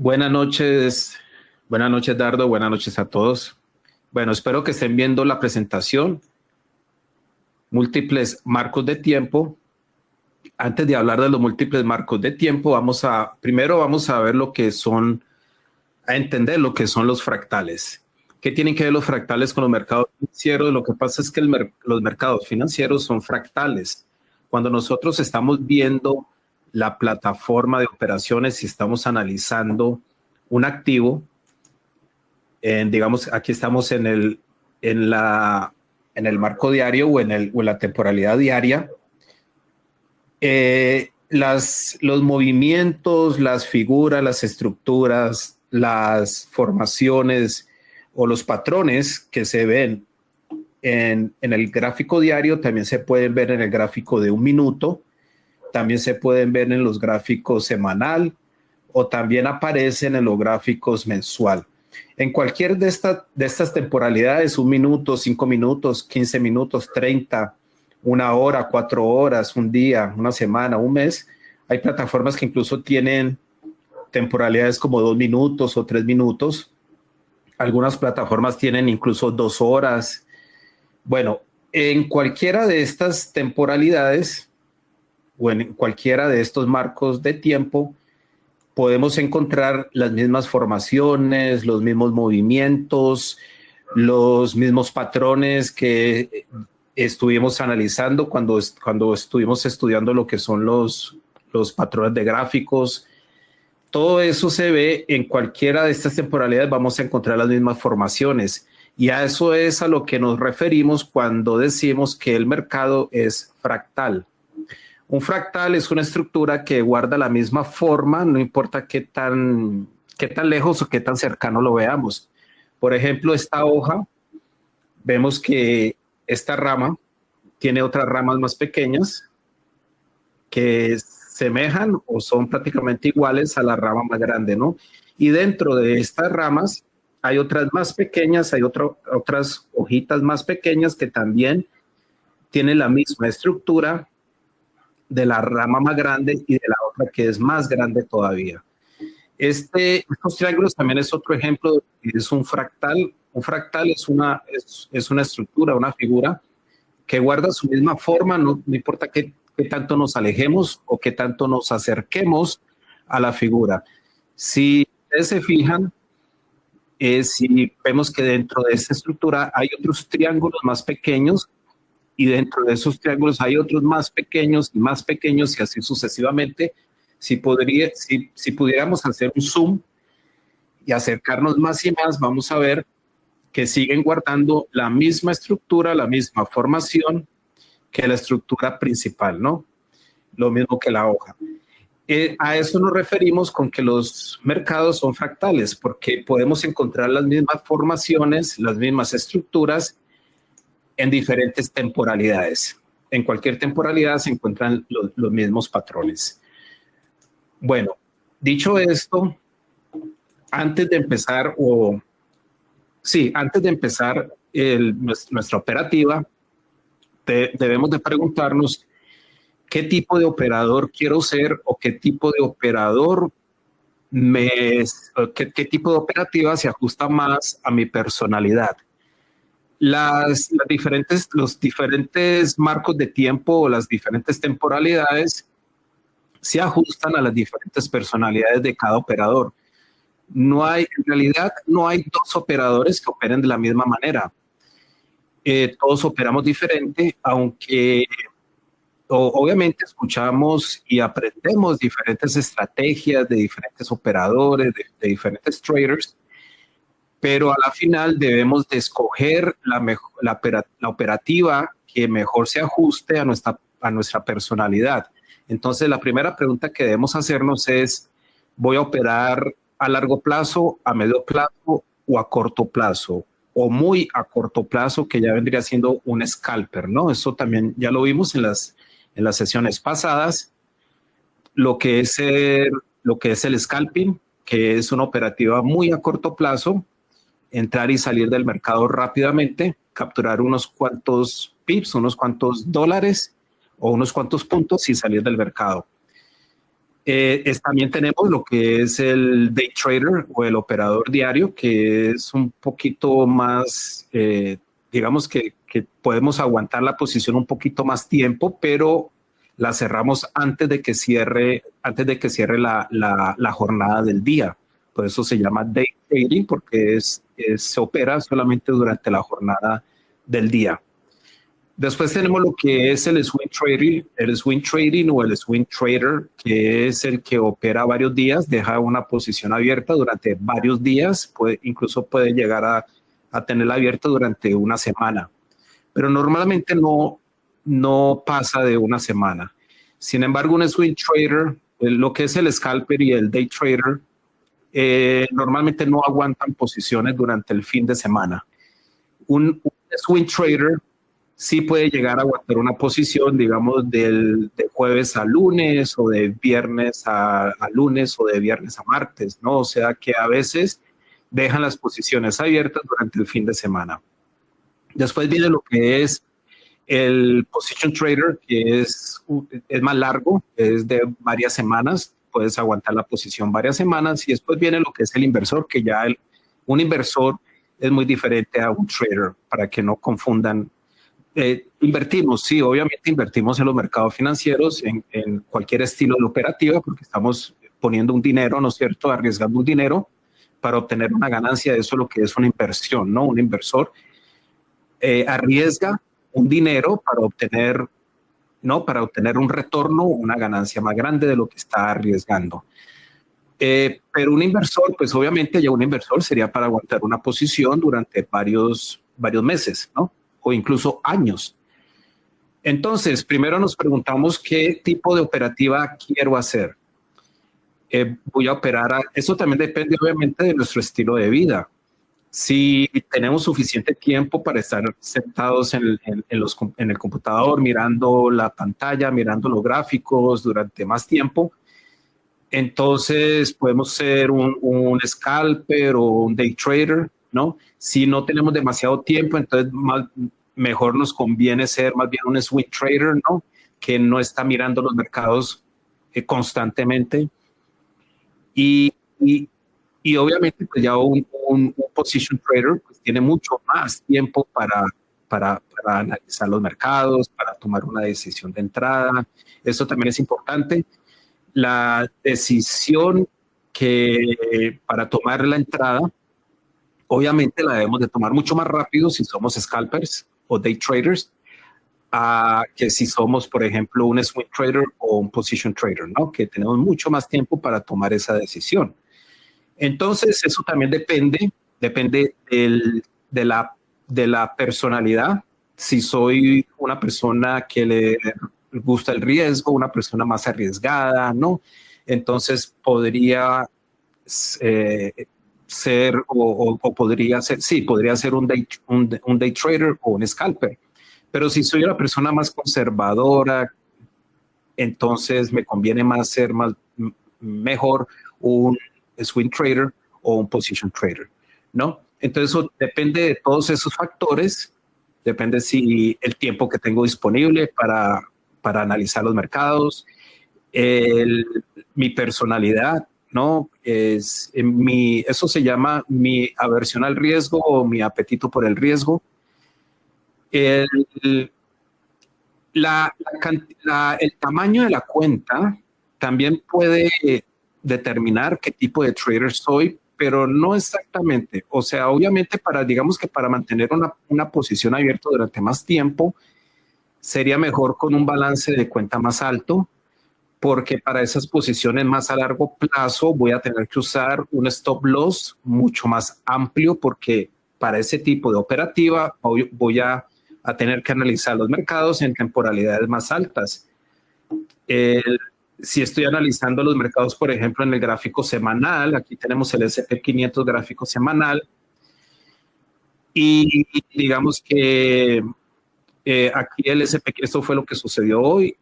Buenas noches Dardo, buenas noches a todos. Bueno, espero que estén viendo la presentación, múltiples marcos de tiempo. Antes de hablar de los múltiples marcos de tiempo, primero vamos a ver a entender lo que son los fractales. ¿Qué tienen que ver los fractales con los mercados financieros? Lo que pasa es que los mercados financieros son fractales. Cuando nosotros estamos viendo la plataforma de operaciones y estamos analizando un activo, digamos, aquí estamos en el marco diario o en la temporalidad diaria. Los movimientos, las figuras, las estructuras, las formaciones o los patrones que se ven en el gráfico diario también se pueden ver en el gráfico de un minuto, también se pueden ver en los gráficos semanal o también aparecen en los gráficos mensual. En cualquier de estas temporalidades, 1 minuto, 5 minutos, 15 minutos, 30, 1 hora, 4 horas, un día, una semana, un mes, hay plataformas que incluso tienen temporalidades como 2 minutos o 3 minutos. Algunas plataformas tienen incluso 2 horas. Bueno, en cualquiera de estas temporalidades o en cualquiera de estos marcos de tiempo, podemos encontrar las mismas formaciones, los mismos movimientos, los mismos patrones que estuvimos analizando cuando estuvimos estudiando lo que son los patrones de gráficos. Todo eso se ve en cualquiera de estas temporalidades, vamos a encontrar las mismas formaciones. Y a eso es a lo que nos referimos cuando decimos que el mercado es fractal. Un fractal es una estructura que guarda la misma forma, no importa qué tan lejos o qué tan cercano lo veamos. Por ejemplo, esta hoja, vemos que esta rama tiene otras ramas más pequeñas que semejan o son prácticamente iguales a la rama más grande, ¿no? Y dentro de estas ramas hay otras más pequeñas, hay otras hojitas más pequeñas que también tienen la misma estructura de la rama más grande y de la otra que es más grande todavía. Estos triángulos también es otro ejemplo, es un fractal. Un fractal es una estructura, una figura que guarda su misma forma, no importa qué tanto nos alejemos o qué tanto nos acerquemos a la figura. Si ustedes se fijan, si vemos que dentro de esta estructura hay otros triángulos más pequeños, y dentro de esos triángulos hay otros más pequeños y así sucesivamente. Si pudiéramos hacer un zoom y acercarnos más y más, vamos a ver que siguen guardando la misma estructura, la misma formación que la estructura principal, ¿no? Lo mismo que la hoja. A eso nos referimos con que los mercados son fractales, porque podemos encontrar las mismas formaciones, las mismas estructuras, en diferentes temporalidades. En cualquier temporalidad se encuentran los mismos patrones. Bueno, dicho esto, antes de empezar nuestra operativa, debemos de preguntarnos qué tipo de operador quiero ser o qué tipo de operador qué tipo de operativa se ajusta más a mi personalidad. Los diferentes marcos de tiempo o las diferentes temporalidades se ajustan a las diferentes personalidades de cada operador. En realidad no hay 2 operadores que operen de la misma manera. Todos operamos diferente, aunque obviamente escuchamos y aprendemos diferentes estrategias de diferentes operadores, de diferentes traders, pero a la final debemos de escoger la operativa que mejor se ajuste a nuestra personalidad. Entonces, la primera pregunta que debemos hacernos es, ¿voy a operar a largo plazo, a medio plazo o a corto plazo? O muy a corto plazo, que ya vendría siendo un scalper, ¿no? Eso también ya lo vimos en las sesiones pasadas. Lo que es el scalping, que es una operativa muy a corto plazo, entrar y salir del mercado rápidamente, capturar unos cuantos pips, unos cuantos dólares o unos cuantos puntos y salir del mercado. También tenemos lo que es el day trader o el operador diario, que es un poquito más, digamos que podemos aguantar la posición un poquito más tiempo, pero la cerramos antes de que cierre la jornada del día. Por eso se llama day trading, porque se opera solamente durante la jornada del día. Después tenemos lo que es el swing trading o el swing trader, que es el que opera varios días, deja una posición abierta durante varios días, incluso puede llegar a tenerla abierta durante una semana, pero normalmente no pasa de una semana. Sin embargo, un swing trader, lo que es el scalper y el day trader, normalmente no aguantan posiciones durante el fin de semana. Un swing trader sí puede llegar a aguantar una posición, digamos, de jueves a lunes o de viernes a lunes o de viernes a martes, ¿no? O sea que a veces dejan las posiciones abiertas durante el fin de semana. Después viene lo que es el position trader, que es más largo, es de varias semanas, puedes aguantar la posición varias semanas, y después viene lo que es el inversor, que ya un inversor es muy diferente a un trader, para que no confundan. Invertimos, sí, obviamente invertimos en los mercados financieros, en cualquier estilo de operativa, porque estamos poniendo un dinero, ¿no es cierto?, arriesgando un dinero para obtener una ganancia. Eso es lo que es una inversión, ¿no? Un inversor arriesga un dinero para obtener un retorno, una ganancia más grande de lo que está arriesgando. Pero un inversor, pues obviamente ya un inversor sería para aguantar una posición durante varios meses, ¿no? O incluso años. Entonces, primero nos preguntamos qué tipo de operativa quiero hacer. Voy a operar, eso también depende obviamente de nuestro estilo de vida. Si tenemos suficiente tiempo para estar sentados en el computador, mirando la pantalla, mirando los gráficos durante más tiempo, entonces podemos ser un scalper o un day trader, ¿no? Si no tenemos demasiado tiempo, entonces mejor nos conviene ser más bien un swing trader, ¿no? Que no está mirando los mercados constantemente. Y obviamente pues ya un position trader pues tiene mucho más tiempo para analizar los mercados, para tomar una decisión de entrada. Eso también es importante. La decisión para tomar la entrada, obviamente la debemos de tomar mucho más rápido si somos scalpers o day traders, que si somos, por ejemplo, un swing trader o un position trader, ¿no? Que tenemos mucho más tiempo para tomar esa decisión. Entonces, eso también depende de la personalidad. Si soy una persona que le gusta el riesgo, una persona más arriesgada, ¿no? Entonces podría ser o podría ser, sí, podría ser un day trader o un scalper. Pero si soy una persona más conservadora, entonces me conviene más ser mejor un swing trader o un position trader, ¿no? Entonces eso depende de todos esos factores, depende si el tiempo que tengo disponible para analizar los mercados, mi personalidad, ¿no? Eso se llama mi aversión al riesgo o mi apetito por el riesgo. El tamaño de la cuenta también puede determinar qué tipo de trader soy, pero no exactamente. O sea, obviamente digamos que para mantener una posición abierta durante más tiempo, sería mejor con un balance de cuenta más alto, porque para esas posiciones más a largo plazo voy a tener que usar un stop loss mucho más amplio, porque para ese tipo de operativa voy a tener que analizar los mercados en temporalidades más altas. Si estoy analizando los mercados, por ejemplo, en el gráfico semanal, aquí tenemos el S&P 500 gráfico semanal, y digamos que aquí el S&P, esto fue lo que sucedió hoy,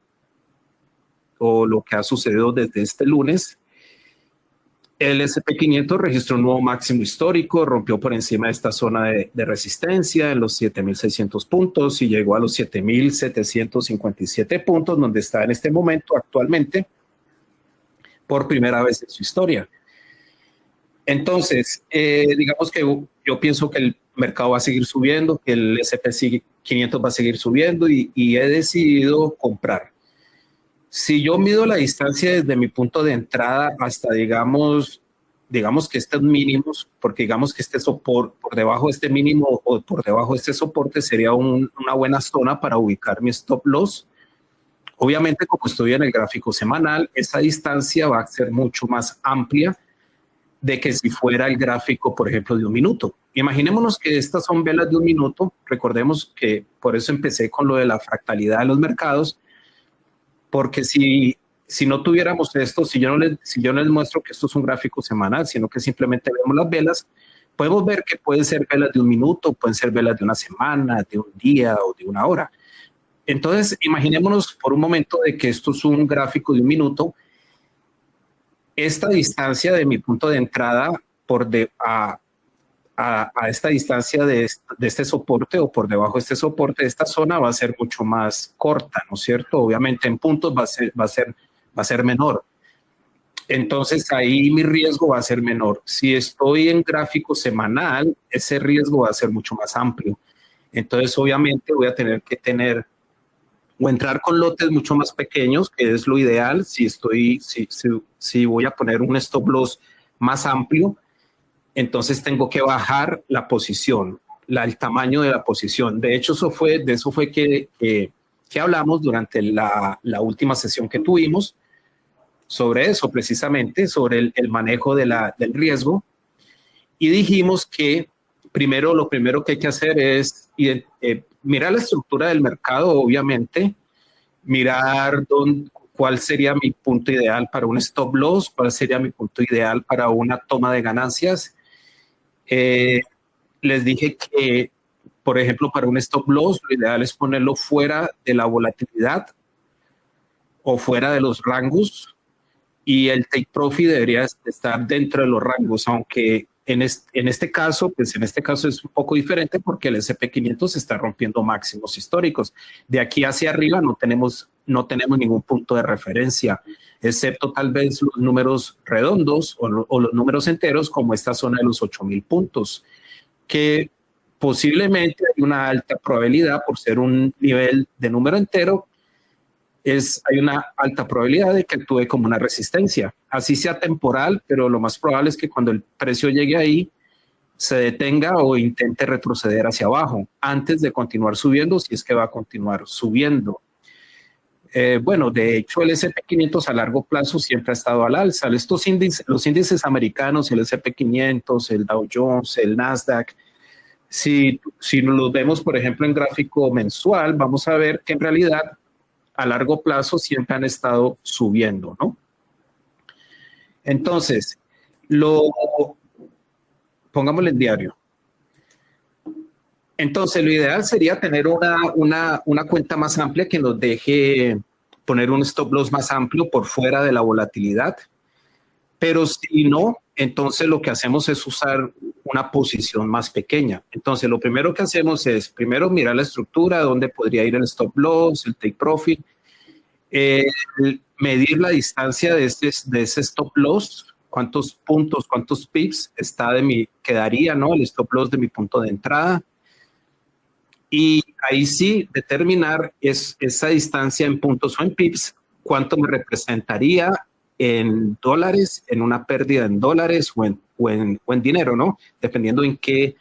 o lo que ha sucedido desde este lunes. El S&P 500 registró un nuevo máximo histórico, rompió por encima de esta zona de resistencia en los 7.600 puntos y llegó a los 7.757 puntos, donde está en este momento actualmente. por primera vez en su historia. Entonces, digamos que yo pienso que el mercado va a seguir subiendo, que el S&P 500 va a seguir subiendo y he decidido comprar. Si yo mido la distancia desde mi punto de entrada hasta, digamos que estos mínimos, porque digamos que este soporte, por debajo de este mínimo o por debajo de este soporte sería una buena zona para ubicar mi stop loss. Obviamente, como estoy en el gráfico semanal, esa distancia va a ser mucho más amplia de que si fuera el gráfico, por ejemplo, de un minuto. Imaginémonos que estas son velas de un minuto. Recordemos que por eso empecé con lo de la fractalidad de los mercados, porque si no tuviéramos esto, si yo no les muestro que esto es un gráfico semanal, sino que simplemente vemos las velas, podemos ver que pueden ser velas de un minuto, pueden ser velas de una semana, de un día o de una hora. Entonces, imaginémonos por un momento de que esto es un gráfico de un minuto. Esta distancia de mi punto de entrada a esta distancia de este soporte o por debajo de este soporte, de esta zona va a ser mucho más corta, ¿no es cierto? Obviamente en puntos va a ser menor. Entonces ahí mi riesgo va a ser menor. Si estoy en gráfico semanal, ese riesgo va a ser mucho más amplio. Entonces obviamente voy a tener que tener o entrar con lotes mucho más pequeños, que es lo ideal. Si voy a poner un stop loss más amplio, entonces tengo que bajar la posición, el tamaño de la posición. De hecho, de eso fue que hablamos durante la última sesión que tuvimos, sobre eso precisamente, sobre el manejo del riesgo. Y dijimos que lo primero que hay que hacer es mirar la estructura del mercado, obviamente, mirar cuál sería mi punto ideal para un stop loss, cuál sería mi punto ideal para una toma de ganancias. Les dije que, por ejemplo, para un stop loss, lo ideal es ponerlo fuera de la volatilidad o fuera de los rangos, y el take profit debería estar dentro de los rangos, aunque en este caso es un poco diferente porque el S&P 500 está rompiendo máximos históricos. De aquí hacia arriba no tenemos ningún punto de referencia, excepto tal vez los números redondos o los números enteros, como esta zona de los 8,000 puntos, que posiblemente hay una alta probabilidad, por ser un nivel de número entero, hay una alta probabilidad de que actúe como una resistencia, así sea temporal, pero lo más probable es que cuando el precio llegue ahí se detenga o intente retroceder hacia abajo antes de continuar subiendo, si es que va a continuar subiendo. Bueno, de hecho el S&P 500 a largo plazo siempre ha estado al alza. Los índices americanos, el S&P 500, el Dow Jones, el Nasdaq, si los vemos, por ejemplo, en gráfico mensual, vamos a ver que en realidad a largo plazo siempre han estado subiendo, ¿no? Entonces, pongámosle en diario. Entonces, lo ideal sería tener una cuenta más amplia que nos deje poner un stop loss más amplio por fuera de la volatilidad. Pero si no, entonces lo que hacemos es usar una posición más pequeña. Entonces, lo primero que hacemos es primero mirar la estructura, dónde podría ir el stop loss, el take profit, medir la distancia de ese stop loss, cuántos puntos, cuántos pips quedaría, ¿no? El stop loss de mi punto de entrada. Y ahí sí determinar esa distancia en puntos o en pips, cuánto me representaría en dólares, en una pérdida en dólares o en dinero, ¿no? Dependiendo en qué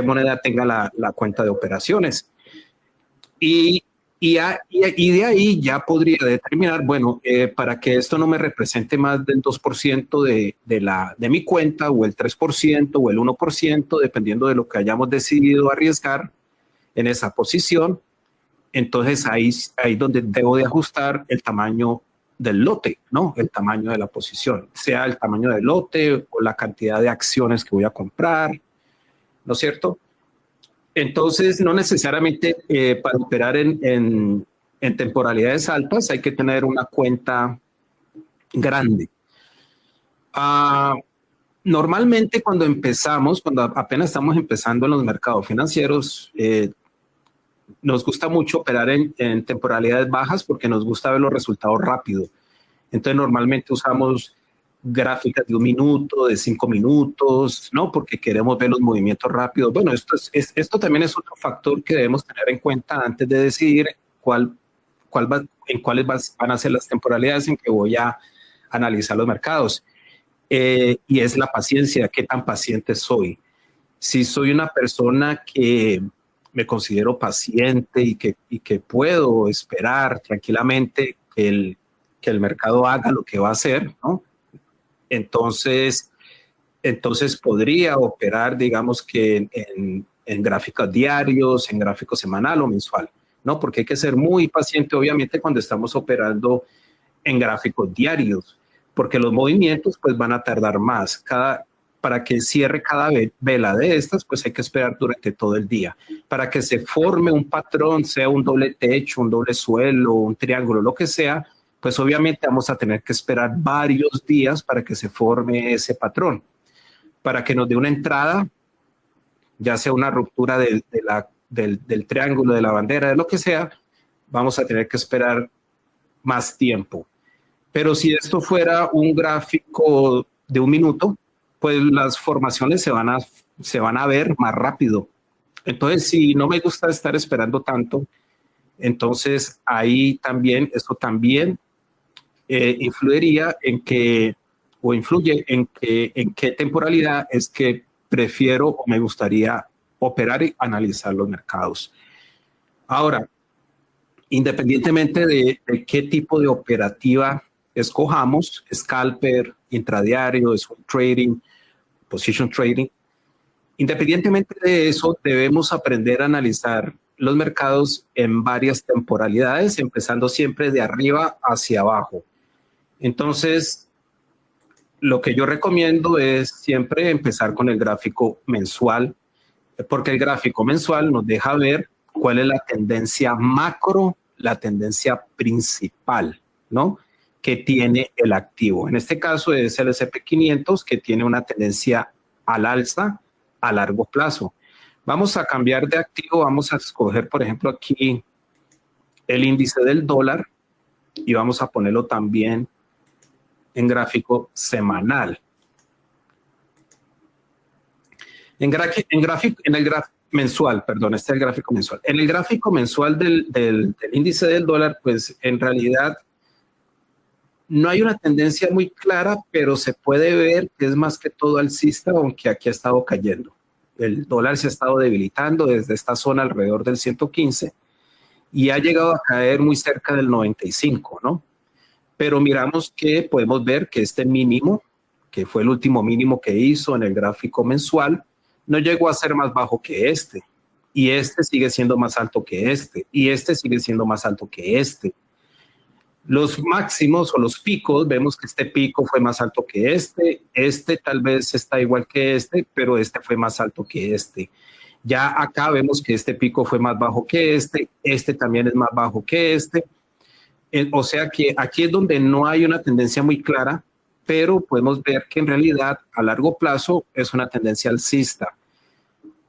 moneda tenga la cuenta de operaciones. Y de ahí ya podría determinar, bueno, para que esto no me represente más del 2% de mi cuenta, o el 3% o el 1%, dependiendo de lo que hayamos decidido arriesgar en esa posición, entonces ahí donde debo de ajustar el tamaño del lote, ¿no? El tamaño de la posición, sea el tamaño del lote o la cantidad de acciones que voy a comprar, ¿no es cierto? Entonces, no necesariamente para operar en temporalidades altas hay que tener una cuenta grande. Normalmente cuando apenas estamos empezando en los mercados financieros, nos gusta mucho operar en temporalidades bajas porque nos gusta ver los resultados rápido. Entonces normalmente usamos gráficas de 1 minuto, de 5 minutos, ¿no? Porque queremos ver los movimientos rápidos. Bueno, esto también es otro factor que debemos tener en cuenta antes de decidir en cuáles van a ser las temporalidades en que voy a analizar los mercados. Y es la paciencia, qué tan paciente soy. Si soy una persona que me considero paciente y que puedo esperar tranquilamente que el mercado haga lo que va a hacer, ¿no? Entonces podría operar, digamos que en gráficos diarios, en gráfico semanal o mensual, ¿no? Porque hay que ser muy paciente, obviamente, cuando estamos operando en gráficos diarios, porque los movimientos pues van a tardar más. Para que cierre cada vela de estas, pues hay que esperar durante todo el día. Para que se forme un patrón, sea un doble techo, un doble suelo, un triángulo, lo que sea, pues obviamente vamos a tener que esperar varios días para que se forme ese patrón. Para que nos dé una entrada, ya sea una ruptura del triángulo, de la bandera, de lo que sea, vamos a tener que esperar más tiempo. Pero si esto fuera un gráfico de 1 minuto, pues las formaciones se van a ver más rápido. Entonces, si no me gusta estar esperando tanto, entonces ahí también, esto también influiría en que, o influye en qué temporalidad es que prefiero o me gustaría operar y analizar los mercados. Ahora, independientemente de qué tipo de operativa escojamos, scalper, intradiario, swing trading, position trading, independientemente de eso, debemos aprender a analizar los mercados en varias temporalidades, empezando siempre de arriba hacia abajo. Entonces, lo que yo recomiendo es siempre empezar con el gráfico mensual, porque el gráfico mensual nos deja ver cuál es la tendencia macro, la tendencia principal, ¿no? Que tiene el activo. En este caso es el S&P 500, que tiene una tendencia al alza a largo plazo. Vamos a cambiar de activo, vamos a escoger, por ejemplo, aquí el índice del dólar y vamos a ponerlo también en gráfico semanal. En el gráfico mensual, perdón, este es el gráfico mensual. En el gráfico mensual del índice del dólar, pues en realidad no hay una tendencia muy clara, pero se puede ver que es más que todo alcista, aunque aquí ha estado cayendo. El dólar se ha estado debilitando desde esta zona alrededor del 115 y ha llegado a caer muy cerca del 95, ¿no? Pero miramos que podemos ver que este mínimo, que fue el último mínimo que hizo en el gráfico mensual, no llegó a ser más bajo que este. Y este sigue siendo más alto que este. Y este sigue siendo más alto que este. Los máximos o los picos, vemos que este pico fue más alto que este tal vez está igual que este, pero este fue más alto que este. Ya acá vemos que este pico fue más bajo que este también es más bajo que este. O sea que aquí es donde no hay una tendencia muy clara, pero podemos ver que en realidad a largo plazo es una tendencia alcista.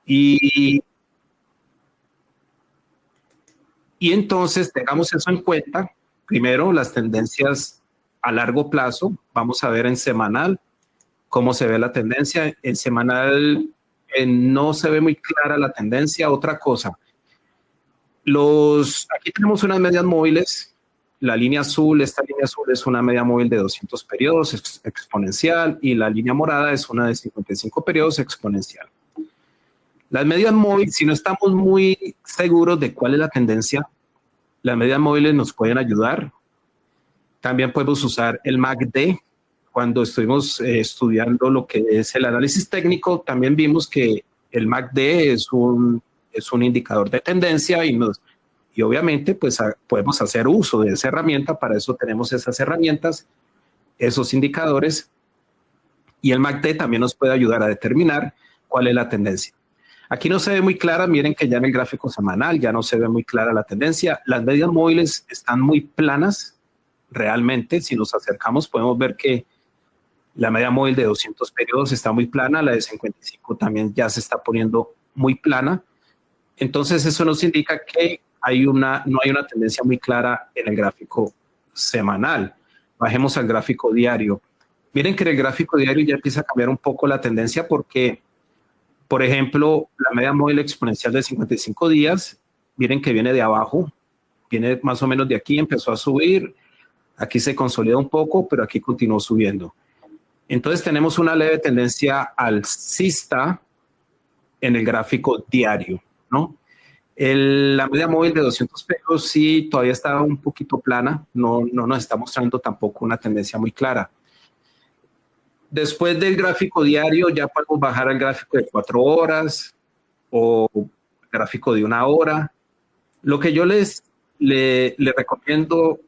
Y entonces tengamos eso en cuenta. Primero, las tendencias a largo plazo. Vamos a ver en semanal cómo se ve la tendencia. En semanal no se ve muy clara la tendencia. Otra cosa, aquí tenemos unas medias móviles. La línea azul, esta línea azul es una media móvil de 200 periodos exponencial y la línea morada es una de 55 periodos exponencial. Las medias móviles, si no estamos muy seguros de cuál es la tendencia, las medias móviles nos pueden ayudar. También podemos usar el MACD. Cuando estuvimos estudiando lo que es el análisis técnico, también vimos que el MACD es un indicador de tendencia y obviamente pues podemos hacer uso de esa herramienta. Para eso tenemos esas herramientas, esos indicadores, y el MACD también nos puede ayudar a determinar cuál es la tendencia. Aquí no se ve muy clara, miren que ya en el gráfico semanal ya no se ve muy clara la tendencia. Las medias móviles están muy planas, realmente. Si nos acercamos podemos ver que la media móvil de 200 periodos está muy plana, la de 55 también ya se está poniendo muy plana. Entonces eso nos indica que no hay una tendencia muy clara en el gráfico semanal. Bajemos al gráfico diario. Miren que en el gráfico diario ya empieza a cambiar un poco la tendencia porque, por ejemplo, la media móvil exponencial de 55 días, miren que viene de abajo, viene más o menos de aquí, empezó a subir, aquí se consolida un poco, pero aquí continuó subiendo. Entonces tenemos una leve tendencia alcista en el gráfico diario, ¿no? La media móvil de 200 pesos sí todavía está un poquito plana, no nos está mostrando tampoco una tendencia muy clara. Después del gráfico diario ya podemos bajar al gráfico de 4 horas o gráfico de 1 hora. Lo que yo les recomiendo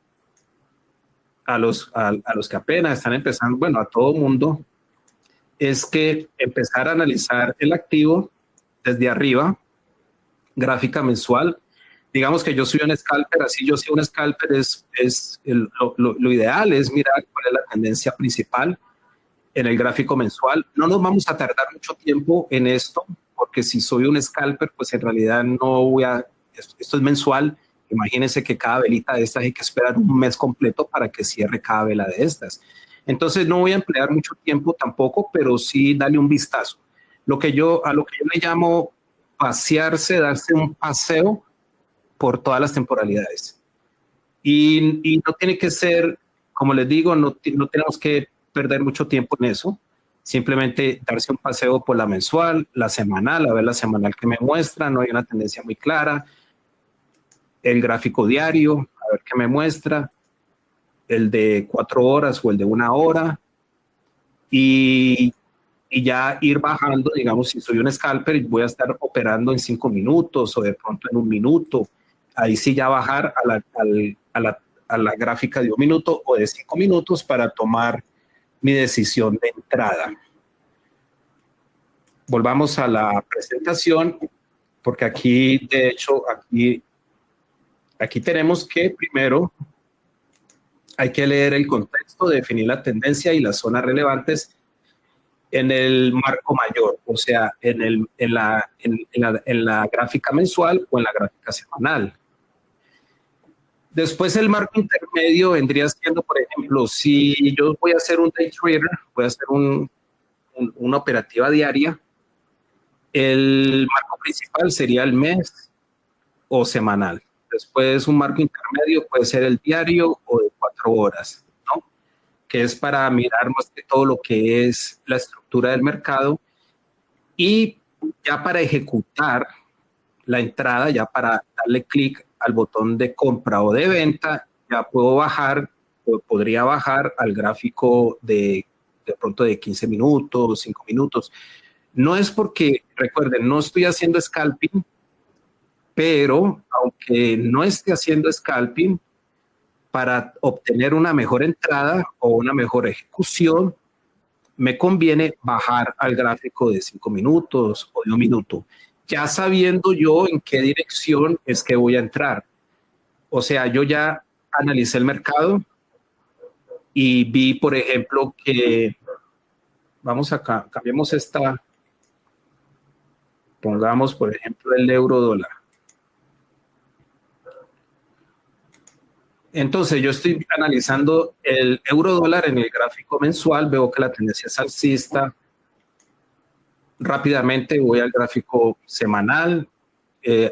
a los que apenas están empezando, bueno, a todo mundo, es que empezar a analizar el activo desde arriba, gráfica mensual. Digamos que yo soy un scalper, así yo soy un scalper, lo ideal es mirar cuál es la tendencia principal en el gráfico mensual. No nos vamos a tardar mucho tiempo en esto, porque si soy un scalper, pues en realidad no voy a, esto es mensual. Imagínense que cada velita de estas hay que esperar un mes completo para que cierre cada vela de estas. Entonces no voy a emplear mucho tiempo tampoco, pero sí darle un vistazo. A lo que yo le llamo pasearse, darse un paseo por todas las temporalidades. Y no tiene que ser, como les digo, no tenemos que perder mucho tiempo en eso. Simplemente darse un paseo por la mensual, la semanal, a ver la semanal que me muestra, no hay una tendencia muy clara. El gráfico diario, a ver qué me muestra. El de 4 horas o el de 1 hora. Y ya ir bajando, digamos, si soy un scalper, voy a estar operando en 5 minutos o de pronto en 1 minuto. Ahí sí ya bajar a la gráfica de 1 minuto o de 5 minutos para tomar mi decisión de entrada. Volvamos a la presentación, porque aquí, de hecho, aquí tenemos que primero hay que leer el contexto, definir la tendencia y las zonas relevantes en el marco mayor, o sea, en la gráfica mensual o en la gráfica semanal. Después el marco intermedio vendría siendo, por ejemplo, si yo voy a hacer un day trader, voy a hacer una operativa diaria, el marco principal sería el mes o semanal. Después un marco intermedio puede ser el diario o de 4 horas, ¿no? Que es para mirar más que todo lo que es la estructura del mercado. Y ya para ejecutar la entrada, ya para darle clic al botón de compra o de venta, ya puedo bajar, podría bajar al gráfico de pronto de 15 minutos, 5 minutos. No es porque, recuerden, no estoy haciendo scalping, pero aunque no esté haciendo scalping, para obtener una mejor entrada o una mejor ejecución, me conviene bajar al gráfico de 5 minutos o de 1 minuto, ya sabiendo yo en qué dirección es que voy a entrar. O sea, yo ya analicé el mercado y vi, por ejemplo, que, vamos acá, cambiemos esta, pongamos, por ejemplo, el euro dólar. Entonces, yo estoy analizando el euro dólar en el gráfico mensual, veo que la tendencia es alcista. Rápidamente voy al gráfico semanal.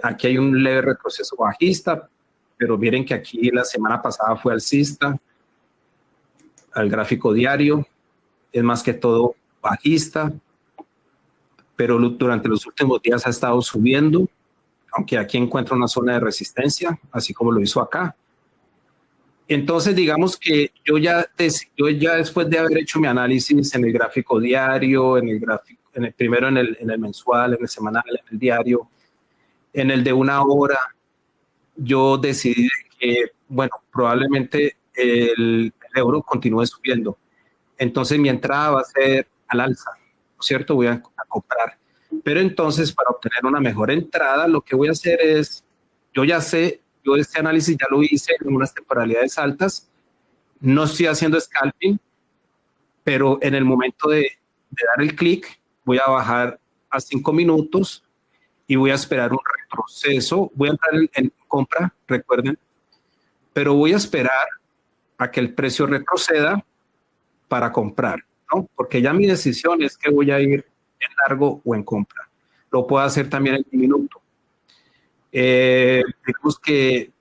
Aquí hay un leve retroceso bajista, pero miren que aquí la semana pasada fue alcista. Al gráfico diario es más que todo bajista, pero durante los últimos días ha estado subiendo, aunque aquí encuentra una zona de resistencia, así como lo hizo acá. Entonces, digamos que yo ya después de haber hecho mi análisis en el gráfico diario, primero en el mensual, en el semanal, en el diario, en el de 1 hora, yo decidí que, bueno, probablemente el euro continúe subiendo. Entonces, mi entrada va a ser al alza, ¿no es cierto? Voy a comprar. Pero entonces, para obtener una mejor entrada, lo que voy a hacer es, yo ya sé, yo este análisis ya lo hice en unas temporalidades altas, no estoy haciendo scalping, pero en el momento de dar el clic, voy a bajar a 5 minutos y voy a esperar un retroceso. Voy a entrar en compra, recuerden, pero voy a esperar a que el precio retroceda para comprar, ¿no? Porque ya mi decisión es que voy a ir en largo o en compra. Lo puedo hacer también en un minuto. Digamos que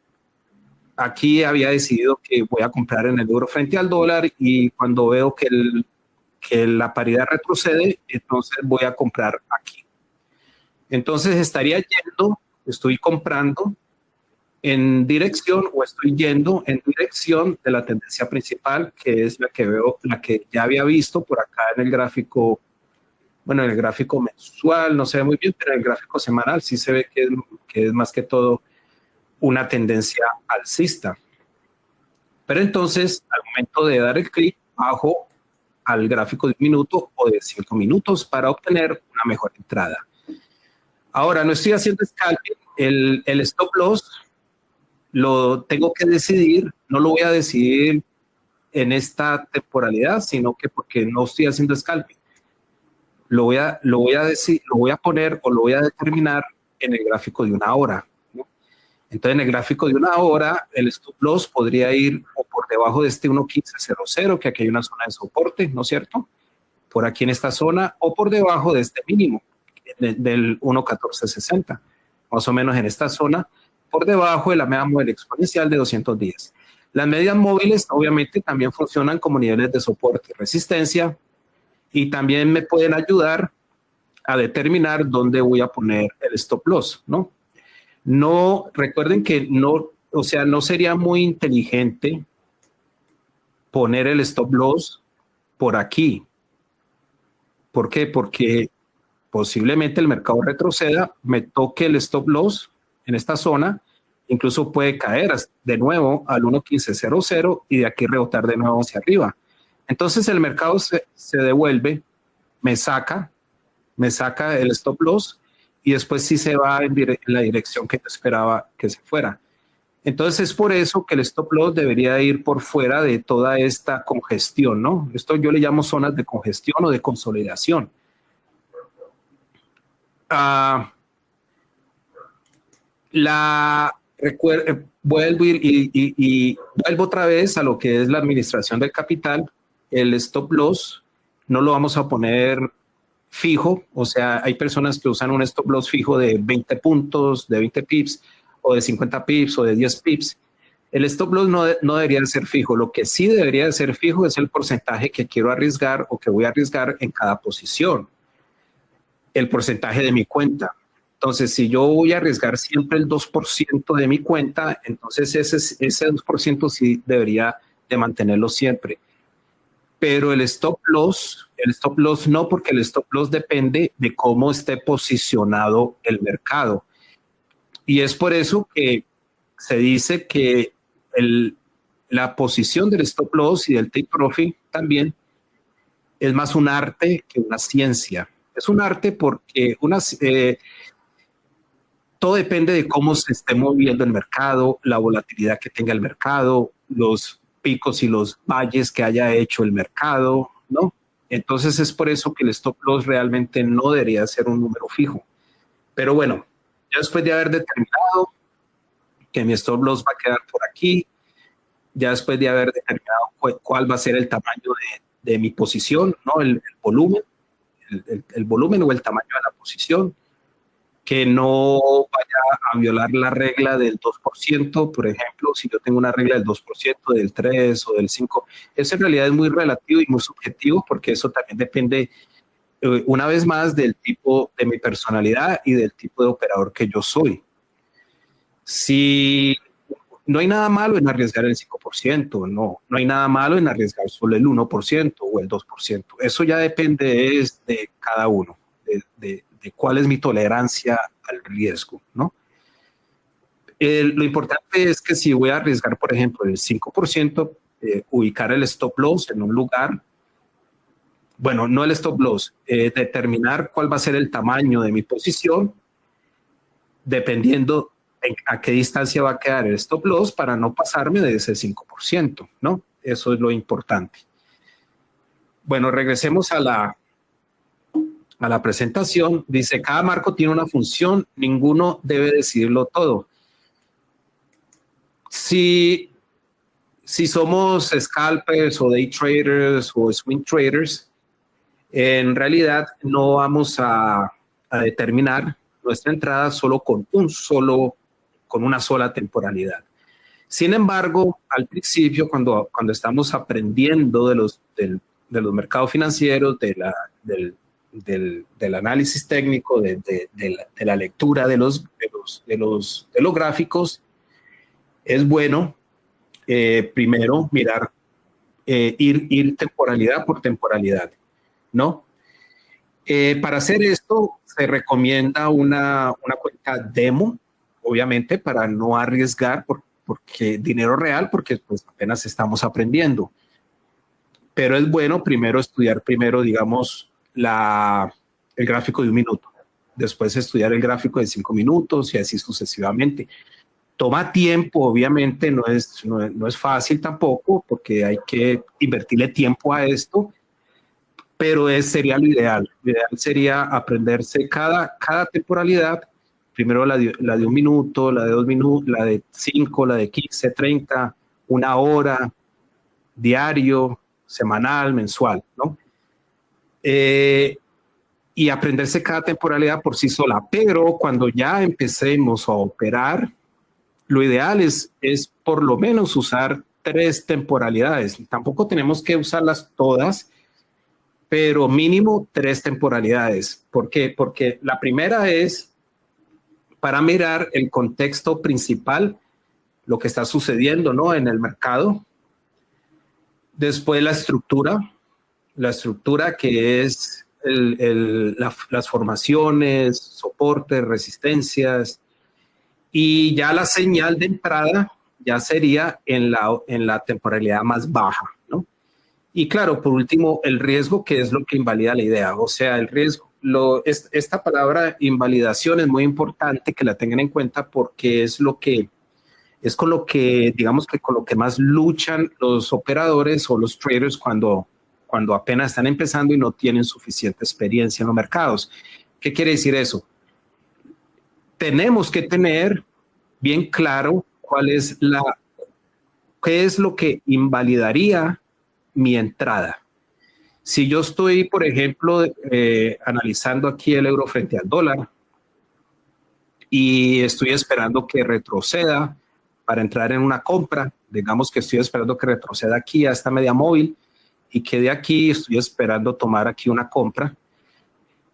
aquí había decidido que voy a comprar en el euro frente al dólar y cuando veo que la paridad retrocede, entonces voy a comprar aquí. Entonces estoy comprando en dirección o estoy yendo en dirección de la tendencia principal, que es la que veo, la que ya había visto por acá en el gráfico, bueno, en el gráfico mensual no se ve muy bien, pero en el gráfico semanal sí se ve que es más que todo una tendencia alcista. Pero entonces, al momento de dar el clic, bajo al gráfico de 1 minuto o de 5 minutos para obtener una mejor entrada. Ahora, no estoy haciendo scalping, el stop loss lo tengo que decidir, no lo voy a decidir en esta temporalidad, sino que porque no estoy haciendo scalping. Lo voy a poner o lo voy a determinar en el gráfico de 1 hora, ¿no? Entonces, en el gráfico de 1 hora, el stop loss podría ir o por debajo de este 1.1500, que aquí hay una zona de soporte, ¿no es cierto? Por aquí en esta zona, o por debajo de este mínimo, del 1.1460, más o menos en esta zona, por debajo de la media móvil exponencial de 210. Las medias móviles obviamente también funcionan como niveles de soporte y resistencia y también me pueden ayudar a determinar dónde voy a poner el stop loss, ¿no? No, recuerden que no, o sea, no sería muy inteligente poner el stop loss por aquí. ¿Por qué? Porque posiblemente el mercado retroceda, me toque el stop loss en esta zona, incluso puede caer de nuevo al 1.1500 y de aquí rebotar de nuevo hacia arriba. Entonces el mercado se devuelve, me saca el stop loss y después sí se va en la dirección que yo esperaba que se fuera. Entonces es por eso que el stop loss debería ir por fuera de toda esta congestión, ¿no? Esto yo le llamo zonas de congestión o de consolidación. Vuelvo otra vez a lo que es la administración del capital. El stop loss no lo vamos a poner fijo, o sea, hay personas que usan un stop loss fijo de 20 puntos, de 20 pips, o de 50 pips, o de 10 pips. El stop loss no debería ser fijo. Lo que sí debería de ser fijo es el porcentaje que quiero arriesgar o que voy a arriesgar en cada posición. El porcentaje de mi cuenta. Entonces, si yo voy a arriesgar siempre el 2% de mi cuenta, entonces ese 2% sí debería de mantenerlo siempre. Pero el stop loss no, porque el stop loss depende de cómo esté posicionado el mercado. Y es por eso que se dice que la posición del stop loss y del take profit también es más un arte que una ciencia. Es un arte porque todo depende de cómo se esté moviendo el mercado, la volatilidad que tenga el mercado, los picos y los valles que haya hecho el mercado, ¿no? Entonces es por eso que el stop loss realmente no debería ser un número fijo. Pero bueno, ya después de haber determinado que mi stop loss va a quedar por aquí, ya después de haber determinado cuál va a ser el tamaño de mi posición, ¿no? El volumen, el volumen o el tamaño de la posición, que no vaya a violar la regla del 2%, por ejemplo, si yo tengo una regla del 2%, del 3 o del 5, eso en realidad es muy relativo y muy subjetivo porque eso también depende, una vez más, del tipo de mi personalidad y del tipo de operador que yo soy. Si no hay nada malo en arriesgar el 5%, no hay nada malo en arriesgar solo el 1% o el 2%. Eso ya depende de cada uno, de cuál es mi tolerancia al riesgo, ¿no? Lo importante es que si voy a arriesgar, por ejemplo, el 5%, ubicar el stop loss en un lugar, bueno, no el stop loss, determinar cuál va a ser el tamaño de mi posición, dependiendo a qué distancia va a quedar el stop loss para no pasarme de ese 5%, ¿no? Eso es lo importante. Bueno, regresemos a la presentación. Dice, cada marco tiene una función, ninguno debe decidirlo todo. Si Si somos scalpers o day traders o swing traders, en realidad no vamos a determinar nuestra entrada solo con una sola temporalidad. Sin embargo, al principio, cuando estamos aprendiendo de los mercados financieros, del análisis técnico, de la lectura de los gráficos, es bueno primero mirar, ir temporalidad por temporalidad, ¿no? Para hacer esto se recomienda una cuenta demo, obviamente, para no arriesgar porque dinero real, porque pues apenas estamos aprendiendo. Pero es bueno primero estudiar digamos, el gráfico de 1 minuto, después estudiar el gráfico de 5 minutos y así sucesivamente. Toma tiempo, obviamente, no es fácil tampoco, porque hay que invertirle tiempo a esto, pero sería lo ideal. Lo ideal sería aprenderse cada temporalidad, primero la de 1 minuto, la de 2 minutos, la de 5, la de 15, 30, 1 hora, diario, semanal, mensual, ¿no? Y aprenderse cada temporalidad por sí sola. Pero cuando ya empecemos a operar, lo ideal es por lo menos usar 3 temporalidades. Tampoco tenemos que usarlas todas, pero mínimo 3 temporalidades. ¿Por qué? Porque la primera es para mirar el contexto principal, lo que está sucediendo, ¿no?, en el mercado. Después la estructura que es las formaciones, soportes, resistencias, y ya la señal de entrada ya sería en la temporalidad más baja, ¿no? Y claro, por último, el riesgo, que es lo que invalida la idea. O sea, el riesgo, esta palabra invalidación es muy importante que la tengan en cuenta, porque es con lo que, digamos que con lo que más luchan los operadores o los traders cuando apenas están empezando y no tienen suficiente experiencia en los mercados. ¿Qué quiere decir eso? Tenemos que tener bien claro qué es lo que invalidaría mi entrada. Si yo estoy, por ejemplo, analizando aquí el euro frente al dólar y estoy esperando que retroceda para entrar en una compra, digamos que estoy esperando que retroceda aquí a esta media móvil y que de aquí estoy esperando tomar aquí una compra,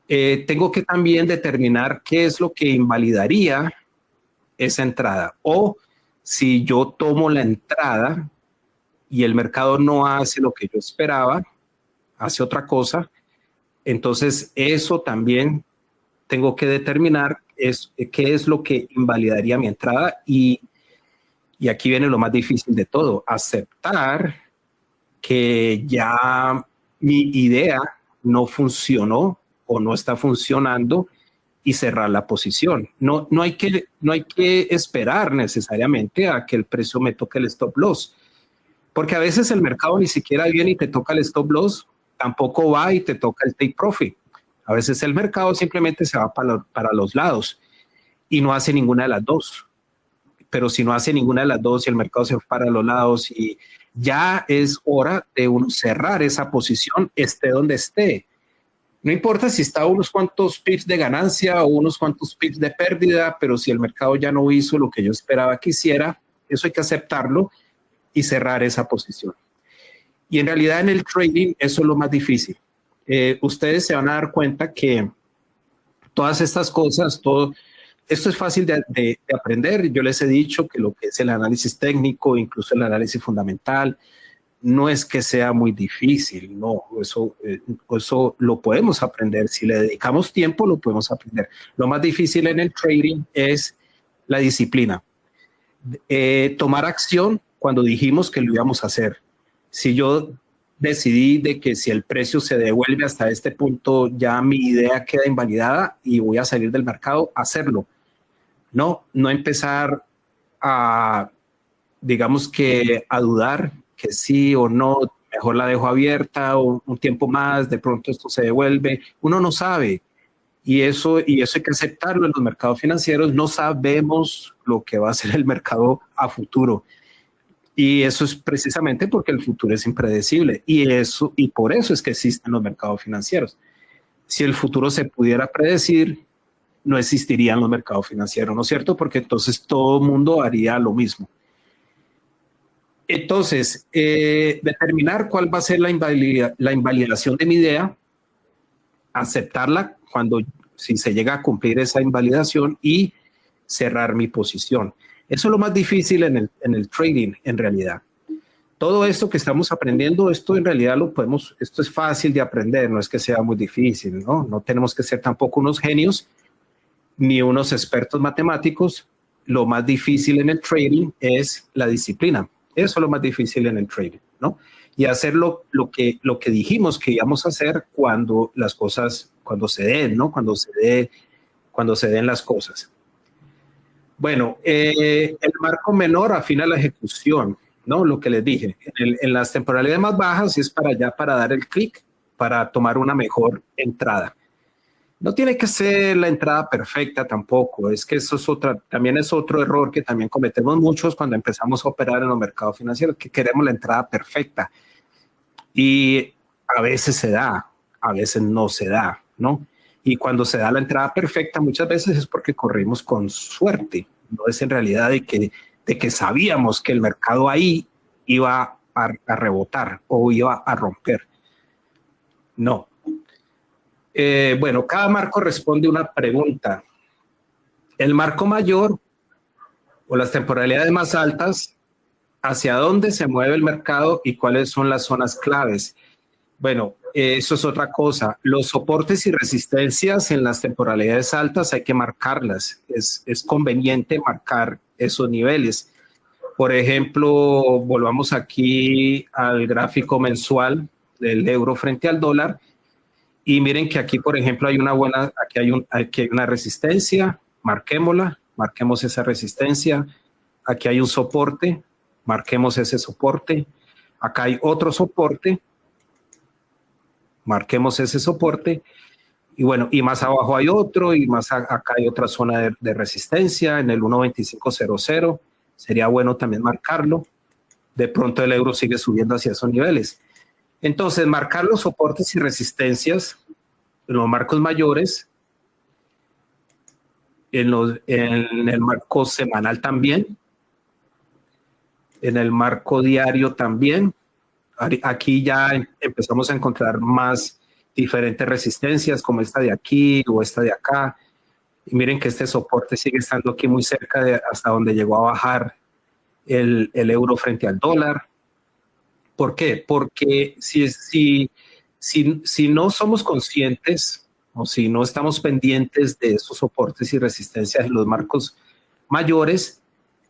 tengo que también determinar qué es lo que invalidaría esa entrada. O si yo tomo la entrada y el mercado no hace lo que yo esperaba, hace otra cosa, entonces eso también tengo que determinar qué es lo que invalidaría mi entrada. Y aquí viene lo más difícil de todo: aceptar que ya mi idea no funcionó o no está funcionando y cerrar la posición. No hay que esperar necesariamente a que el precio me toque el stop loss, porque a veces el mercado ni siquiera viene y te toca el stop loss, tampoco va y te toca el take profit. A veces el mercado simplemente se va para los lados y no hace ninguna de las dos. Pero si no hace ninguna de las dos y el mercado se va para los lados, y ya es hora de uno cerrar esa posición, esté donde esté. No importa si está unos cuantos pips de ganancia o unos cuantos pips de pérdida, pero si el mercado ya no hizo lo que yo esperaba que hiciera, eso hay que aceptarlo y cerrar esa posición. Y en realidad en el trading eso es lo más difícil. Ustedes se van a dar cuenta que todas estas cosas, esto es fácil de aprender. Yo les he dicho que lo que es el análisis técnico, incluso el análisis fundamental, no es que sea muy difícil, no, eso lo podemos aprender. Si le dedicamos tiempo, lo podemos aprender. Lo más difícil en el trading es la disciplina. Tomar acción cuando dijimos que lo íbamos a hacer. Si yo decidí de que si el precio se devuelve hasta este punto, ya mi idea queda invalidada y voy a salir del mercado, hacerlo. No empezar a, digamos que a dudar que sí o no, mejor la dejo abierta o un tiempo más, de pronto esto se devuelve. Uno no sabe, y eso hay que aceptarlo. En los mercados financieros no sabemos lo que va a hacer el mercado a futuro. Y eso es precisamente porque el futuro es impredecible y por eso es que existen los mercados financieros. Si el futuro se pudiera predecir, no existirían los mercados financieros, ¿no es cierto? Porque entonces todo el mundo haría lo mismo. Entonces, determinar cuál va a ser la invalidación de mi idea, aceptarla si se llega a cumplir esa invalidación y cerrar mi posición. Eso es lo más difícil en el trading, en realidad. Todo esto que estamos aprendiendo, esto en realidad esto es fácil de aprender, no es que sea muy difícil, ¿no? No tenemos que ser tampoco unos genios ni unos expertos matemáticos. Lo más difícil en el trading es la disciplina. Eso es lo más difícil en el trading, ¿no? Y hacer lo que dijimos que íbamos a hacer cuando las cosas, cuando se den, ¿no? Cuando se den las cosas. Bueno, el marco menor afina la ejecución, ¿no? Lo que les dije. En las temporalidades más bajas es para dar el clic, para tomar una mejor entrada. No tiene que ser la entrada perfecta tampoco. Es que eso es también es otro error que también cometemos muchos cuando empezamos a operar en los mercados financieros, que queremos la entrada perfecta. Y a veces se da, a veces no se da, ¿no? Y cuando se da la entrada perfecta, muchas veces es porque corrimos con suerte. No es en realidad de que sabíamos que el mercado ahí iba a rebotar o iba a romper. No. Bueno, cada marco responde una pregunta. El marco mayor o las temporalidades más altas, ¿hacia dónde se mueve el mercado y cuáles son las zonas claves? Bueno, eso es otra cosa. Los soportes y resistencias en las temporalidades altas hay que marcarlas. Es conveniente marcar esos niveles. Por ejemplo, volvamos aquí al gráfico mensual del euro frente al dólar. Y miren que aquí, por ejemplo, aquí hay una resistencia, marquémosla, marquemos esa resistencia. Aquí hay un soporte, marquemos ese soporte. Acá hay otro soporte, marquemos ese soporte. Y bueno, y más abajo hay otro, y más acá hay otra zona de resistencia en el 1.2500. Sería bueno también marcarlo. De pronto el euro sigue subiendo hacia esos niveles. Entonces, marcar los soportes y resistencias en los marcos mayores, en el marco semanal también, en el marco diario también. Aquí ya empezamos a encontrar más diferentes resistencias como esta de aquí o esta de acá. Y miren que este soporte sigue estando aquí muy cerca de hasta donde llegó a bajar el euro frente al dólar. ¿Por qué? Porque si no somos conscientes o si no estamos pendientes de esos soportes y resistencias en los marcos mayores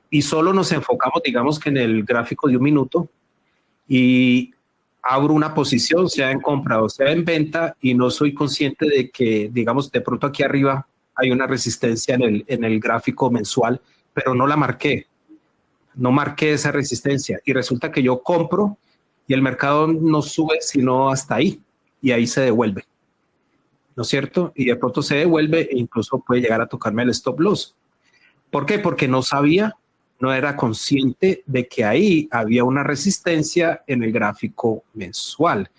y solo nos enfocamos, digamos que en el gráfico de un minuto y abro una posición, sea en compra o sea en venta, y no soy consciente de que, digamos, de pronto aquí arriba hay una resistencia en el gráfico mensual, pero no la marqué, no marqué esa resistencia y resulta que yo compro y el mercado no sube sino hasta ahí y ahí se devuelve, ¿no es cierto? Y de pronto se devuelve e incluso puede llegar a tocarme el stop loss. ¿Por qué? Porque no sabía, no era consciente de que ahí había una resistencia en el gráfico mensual.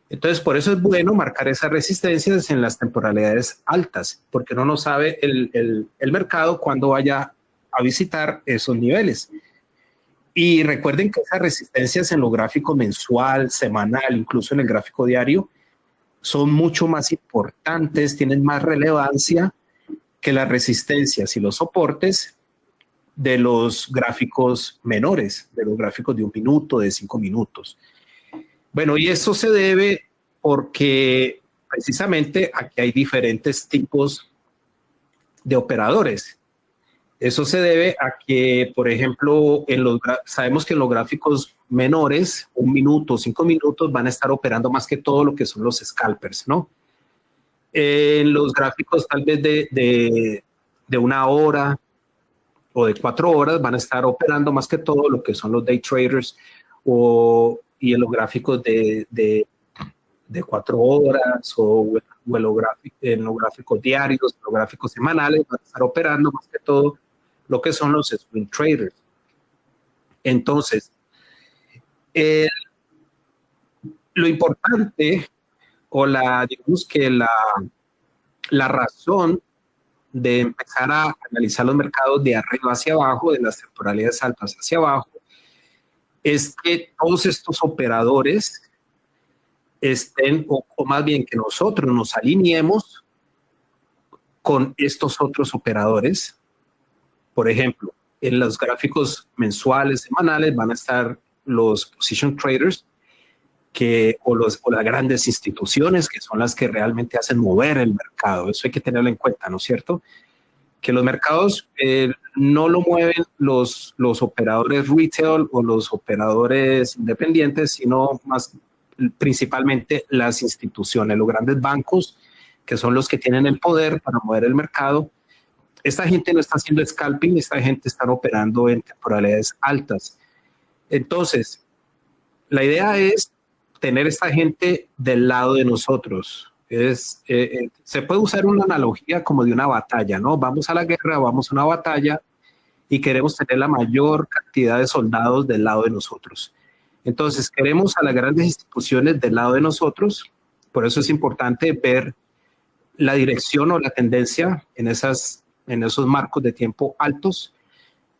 Entonces, por eso es bueno marcar esas resistencias en las temporalidades altas, porque uno no sabe el mercado cuando vaya a visitar esos niveles. Y recuerden que esas resistencias en los gráficos mensual, semanal, incluso en el gráfico diario, son mucho más importantes, tienen más relevancia que las resistencias y los soportes de los gráficos menores, de los gráficos de un minuto, de 5 minutos. Bueno, y eso se debe porque precisamente aquí hay diferentes tipos de operadores. Eso se debe a que, por ejemplo, sabemos que en los gráficos menores, 1 minuto, 5 minutos, van a estar operando más que todo lo que son los scalpers, ¿no? En los gráficos tal vez de 1 hora o de 4 horas van a estar operando más que todo lo que son los day traders y en los gráficos de 4 horas o en los gráficos diarios, en los gráficos semanales van a estar operando más que todo lo que son los swing traders. Entonces, Eh, lo importante o digamos que la razón de empezar a analizar los mercados de arriba hacia abajo, de las temporalidades altas hacia abajo, es que todos estos operadores estén, o más bien que nosotros nos alineemos con estos otros operadores. Por ejemplo, en los gráficos mensuales, semanales, van a estar los position traders o las grandes instituciones que son las que realmente hacen mover el mercado. Eso hay que tenerlo en cuenta, ¿no es cierto? Que los mercados no lo mueven los operadores retail o los operadores independientes, sino principalmente las instituciones, los grandes bancos, que son los que tienen el poder para mover el mercado. Esta gente no está haciendo scalping, esta gente está operando en temporalidades altas. Entonces, la idea es tener esta gente del lado de nosotros. Se puede usar una analogía como de una batalla, ¿no? Vamos a la guerra, vamos a una batalla y queremos tener la mayor cantidad de soldados del lado de nosotros. Entonces, queremos a las grandes instituciones del lado de nosotros. Por eso es importante ver la dirección o la tendencia en esos marcos de tiempo altos.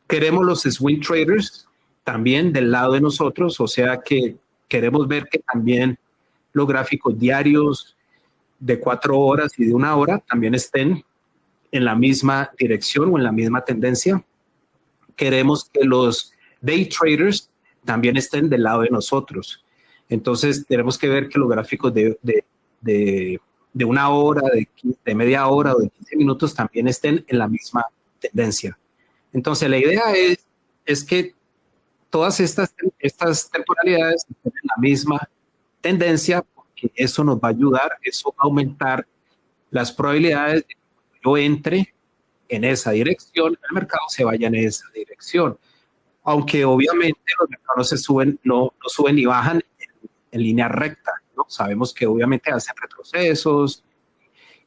Queremos los swing traders también del lado de nosotros, o sea que queremos ver que también los gráficos diarios de 4 horas y de 1 hora también estén en la misma dirección o en la misma tendencia. Queremos que los day traders también estén del lado de nosotros. Entonces tenemos que ver que los gráficos de 1 hora, de media hora o de 15 minutos también estén en la misma tendencia. Entonces la idea es que todas estas temporalidades estén en la misma tendencia, porque eso nos va a ayudar, eso va a aumentar las probabilidades de que yo entre en esa dirección, el mercado se vaya en esa dirección. Aunque obviamente los mercados no suben ni bajan en línea recta, ¿no? Sabemos que obviamente hacen retrocesos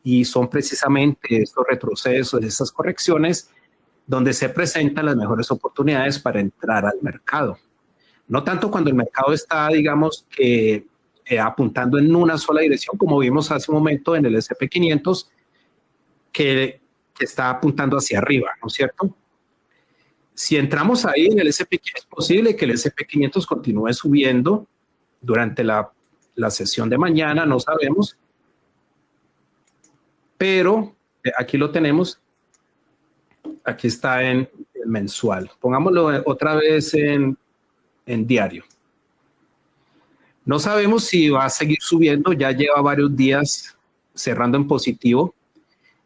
y son precisamente estos retrocesos, estas correcciones, donde se presentan las mejores oportunidades para entrar al mercado. No tanto cuando el mercado está, digamos, que apuntando en una sola dirección, como vimos hace un momento en el S&P 500, que está apuntando hacia arriba, ¿no es cierto? Si entramos ahí en el S&P, es posible que el S&P 500 continúe subiendo durante la sesión de mañana, no sabemos, pero aquí lo tenemos, aquí está en mensual. Pongámoslo otra vez en diario. No sabemos si va a seguir subiendo, ya lleva varios días cerrando en positivo.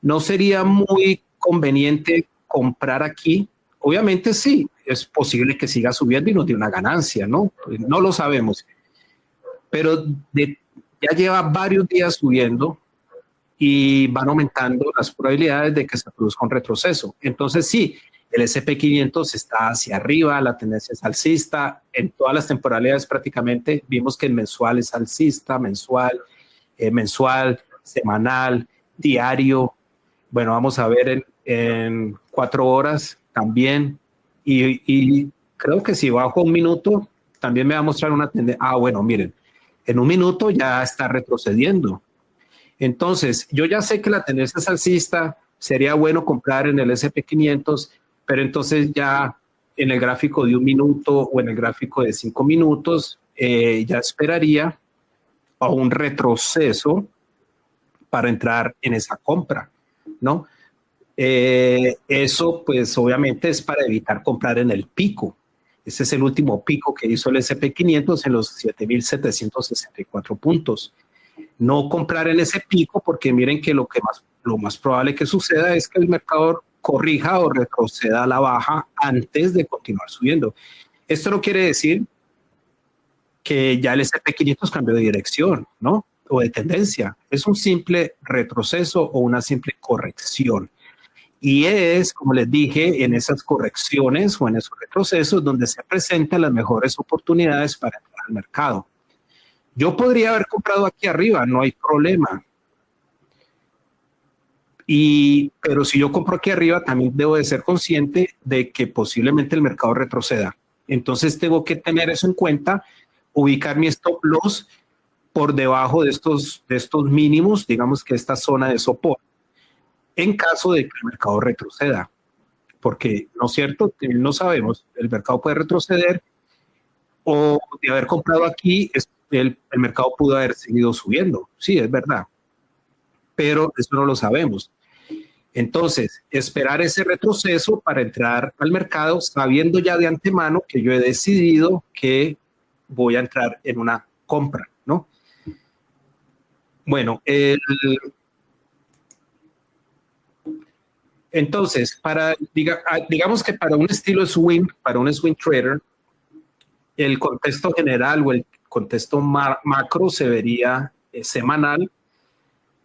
No sería muy conveniente comprar aquí. Obviamente sí, es posible que siga subiendo y nos dé una ganancia, ¿no? No lo sabemos. Pero ya lleva varios días subiendo y van aumentando las probabilidades de que se produzca un retroceso. Entonces sí, el S&P 500 está hacia arriba, la tendencia es alcista, en todas las temporalidades prácticamente vimos que el mensual es alcista, mensual, semanal, diario. Bueno, vamos a ver en 4 horas también, y creo que si bajo 1 minuto también me va a mostrar una tendencia. Bueno, miren, en 1 minuto ya está retrocediendo. Entonces, yo ya sé que la tendencia es alcista, sería bueno comprar en el S&P 500, pero entonces ya en el gráfico de 1 minuto o en el gráfico de 5 minutos, ya esperaría a un retroceso para entrar en esa compra, ¿no? Eso pues obviamente es para evitar comprar en el pico. Ese es el último pico que hizo el S&P 500 en los 7.764 puntos. No comprar en ese pico porque miren que lo más probable que suceda es que el mercado corrija o retroceda a la baja antes de continuar subiendo. Esto no quiere decir que ya el S&P 500 cambió de dirección, ¿no? O de tendencia. Es un simple retroceso o una simple corrección. Y es, como les dije, en esas correcciones o en esos retrocesos donde se presentan las mejores oportunidades para entrar al mercado. Yo podría haber comprado aquí arriba, no hay problema. Pero si yo compro aquí arriba, también debo de ser consciente de que posiblemente el mercado retroceda. Entonces tengo que tener eso en cuenta ubicar mi stop loss por debajo de estos mínimos, digamos que esta zona de soporte, en caso de que el mercado retroceda. Porque, ¿no es cierto? No sabemos, el mercado puede retroceder o de haber comprado aquí, el mercado pudo haber seguido subiendo. Sí, es verdad, pero eso no lo sabemos. Entonces, esperar ese retroceso para entrar al mercado sabiendo ya de antemano que yo he decidido que voy a entrar en una compra, ¿no? Bueno, entonces, digamos que para un estilo swing, para un swing trader, el contexto general o el contexto macro se vería semanal.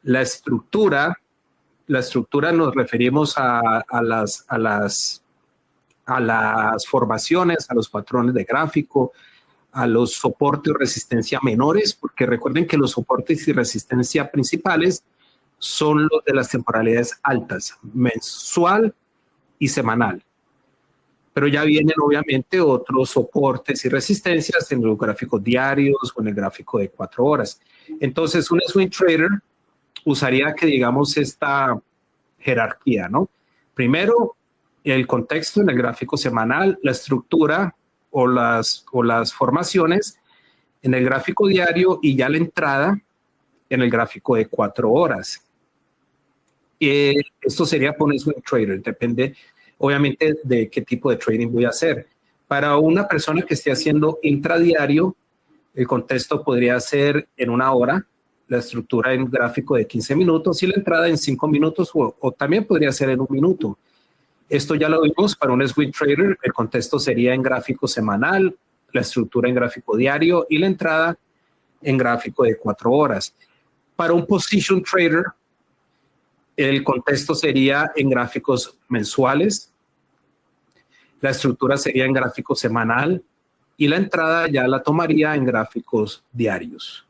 La estructura nos referimos a las formaciones, a los patrones de gráfico, a los soportes y resistencia menores, porque recuerden que los soportes y resistencia principales son los de las temporalidades altas, mensual y semanal. Pero ya vienen obviamente otros soportes y resistencias en los gráficos diarios o en el gráfico de 4 horas. Entonces, un swing trader usaría que digamos esta jerarquía, ¿no? Primero, el contexto en el gráfico semanal, la estructura o las formaciones en el gráfico diario y ya la entrada en el gráfico de 4 horas. Esto sería por un swing trader, depende obviamente de qué tipo de trading voy a hacer. Para una persona que esté haciendo intradiario, el contexto podría ser en 1 hora, la estructura en gráfico de 15 minutos y la entrada en 5 minutos o también podría ser en 1 minuto. Esto ya lo vimos para un swing trader, el contexto sería en gráfico semanal, la estructura en gráfico diario y la entrada en gráfico de 4 horas. Para un position trader, el contexto sería en gráficos mensuales, la estructura sería en gráfico semanal y la entrada ya la tomaría en gráficos diarios.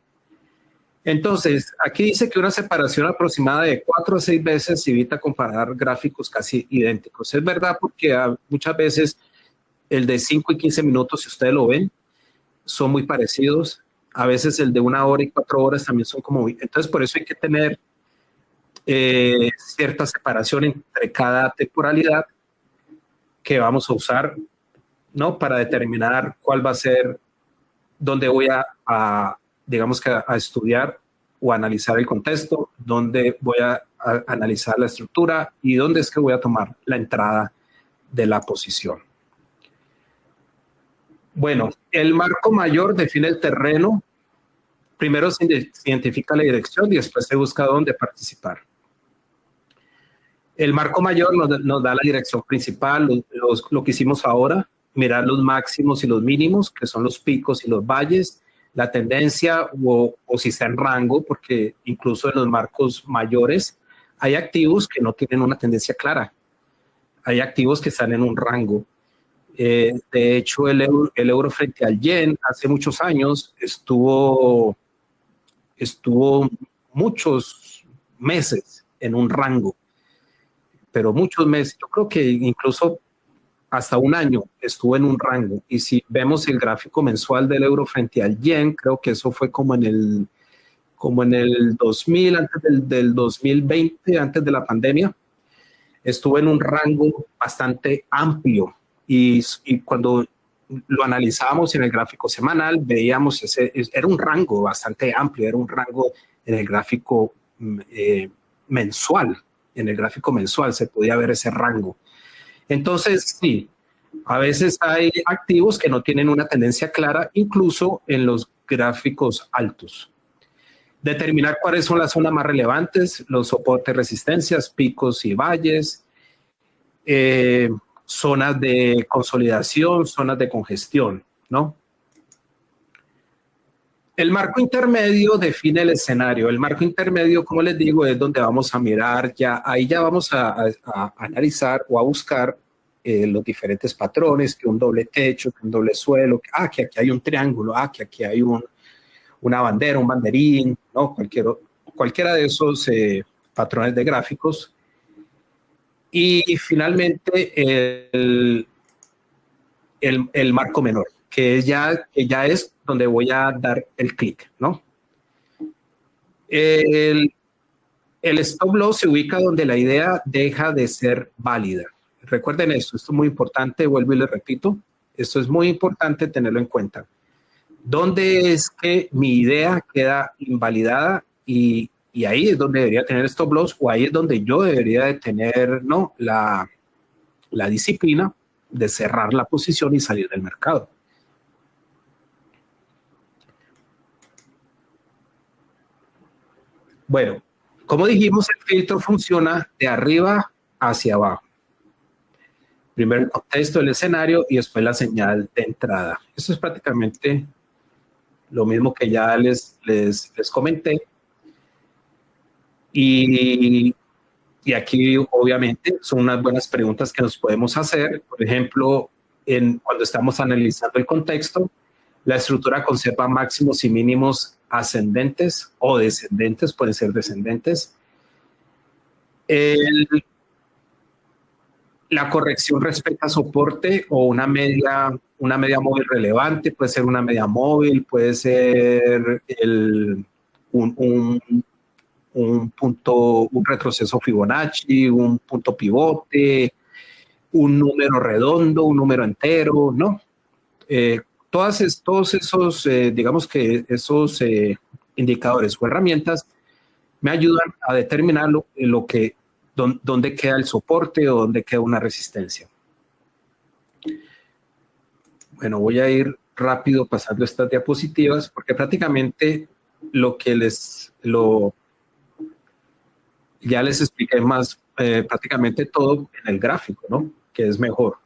Entonces, aquí dice que una separación aproximada de 4 a 6 veces evita comparar gráficos casi idénticos. Es verdad porque muchas veces el de 5 y 15 minutos, si ustedes lo ven, son muy parecidos. A veces el de 1 hora y 4 horas también son como... Entonces, por eso hay que tener cierta separación entre cada temporalidad que vamos a usar, ¿no? Para determinar cuál va a ser, dónde voy digamos que a estudiar o analizar el contexto, dónde voy a analizar la estructura y dónde es que voy a tomar la entrada de la posición. Bueno, el marco mayor define el terreno. Primero se identifica la dirección y después se busca dónde participar. El marco mayor nos da la dirección principal, lo que hicimos ahora, mirar los máximos y los mínimos, que son los picos y los valles, la tendencia o si está en rango, porque incluso en los marcos mayores hay activos que no tienen una tendencia clara. Hay activos que están en un rango. De hecho, el euro frente al yen hace muchos años estuvo muchos meses en un rango, pero muchos meses. Yo creo que incluso hasta 1 año estuvo en un rango. Y si vemos el gráfico mensual del euro frente al yen, creo que eso fue como en el 2000, antes del 2020, antes de la pandemia, estuvo en un rango bastante amplio. Y cuando lo analizábamos en el gráfico semanal, veíamos era un rango bastante amplio, era un rango en el gráfico mensual. En el gráfico mensual se podía ver ese rango. Entonces, sí, a veces hay activos que no tienen una tendencia clara, incluso en los gráficos altos. Determinar cuáles son las zonas más relevantes, los soportes, resistencias, picos y valles, zonas de consolidación, zonas de congestión, ¿no? El marco intermedio define el escenario. El marco intermedio, como les digo, es donde vamos a mirar, ahí ya vamos a analizar o a buscar los diferentes patrones, que un doble techo, que un doble suelo, que aquí hay un triángulo, que aquí hay una bandera, un banderín, ¿no? Cualquiera de esos patrones de gráficos. Y finalmente el marco menor, que ya es donde voy a dar el clic, ¿no? El stop loss se ubica donde la idea deja de ser válida. Recuerden esto es muy importante, vuelvo y les repito, esto es muy importante tenerlo en cuenta. ¿Dónde es que mi idea queda invalidada? Y ahí es donde debería tener stop loss, o ahí es donde yo debería de tener, ¿no?, la disciplina de cerrar la posición y salir del mercado. Bueno, como dijimos, el filtro funciona de arriba hacia abajo. Primero el contexto del escenario y después la señal de entrada. Eso es prácticamente lo mismo que ya les comenté. Y aquí obviamente son unas buenas preguntas que nos podemos hacer. Por ejemplo, cuando estamos analizando el contexto, la estructura conserva máximos y mínimos ascendentes o descendentes, pueden ser descendentes. La corrección respeta soporte o una media móvil relevante, puede ser una media móvil, puede ser un retroceso Fibonacci, un punto pivote, un número redondo, un número entero, ¿no? Todos esos, digamos que esos indicadores o herramientas me ayudan a determinar dónde queda el soporte o dónde queda una resistencia. Bueno, voy a ir rápido pasando estas diapositivas porque prácticamente ya les expliqué más, prácticamente todo en el gráfico, ¿no? Que es mejor.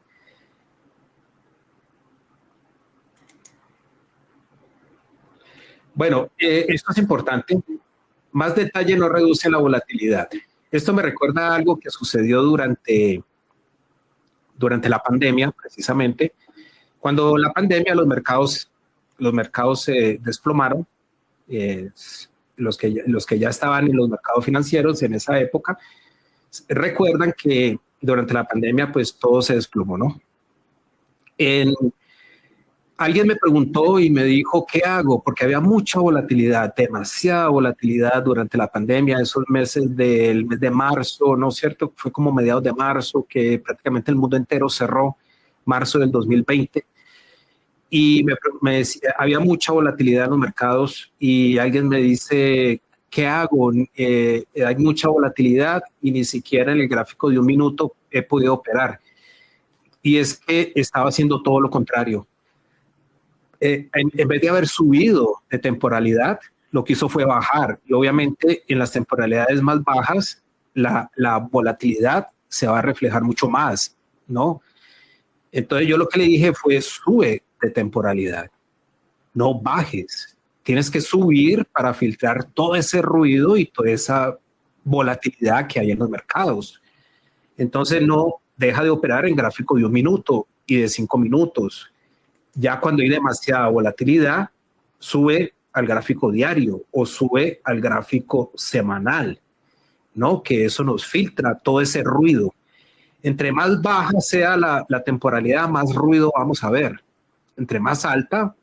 Bueno, esto es importante. Más detalle no reduce la volatilidad. Esto me recuerda a algo que sucedió durante la pandemia, precisamente. Cuando la pandemia, los mercados se desplomaron. Los que ya estaban en los mercados financieros en esa época recuerdan que durante la pandemia pues todo se desplomó, ¿no? Alguien me preguntó y me dijo, ¿qué hago? Porque había mucha volatilidad, demasiada volatilidad durante la pandemia, esos meses del mes de marzo, ¿no es cierto? Fue como mediados de marzo que prácticamente el mundo entero cerró, marzo del 2020. Y me decía, había mucha volatilidad en los mercados y alguien me dice, ¿qué hago? Hay mucha volatilidad y ni siquiera en el gráfico de un minuto he podido operar. Y es que estaba haciendo todo lo contrario. En vez de haber subido de temporalidad, lo que hizo fue bajar. Y obviamente en las temporalidades más bajas, la volatilidad se va a reflejar mucho más, ¿no? Entonces yo lo que le dije fue, sube de temporalidad, no bajes. Tienes que subir para filtrar todo ese ruido y toda esa volatilidad que hay en los mercados. Entonces no deja de operar en gráfico de un minuto y de 5 minutos. Ya cuando hay demasiada volatilidad, sube al gráfico diario o sube al gráfico semanal, ¿no? Que eso nos filtra todo ese ruido. Entre más baja sea la temporalidad, más ruido vamos a ver. Entre más alta,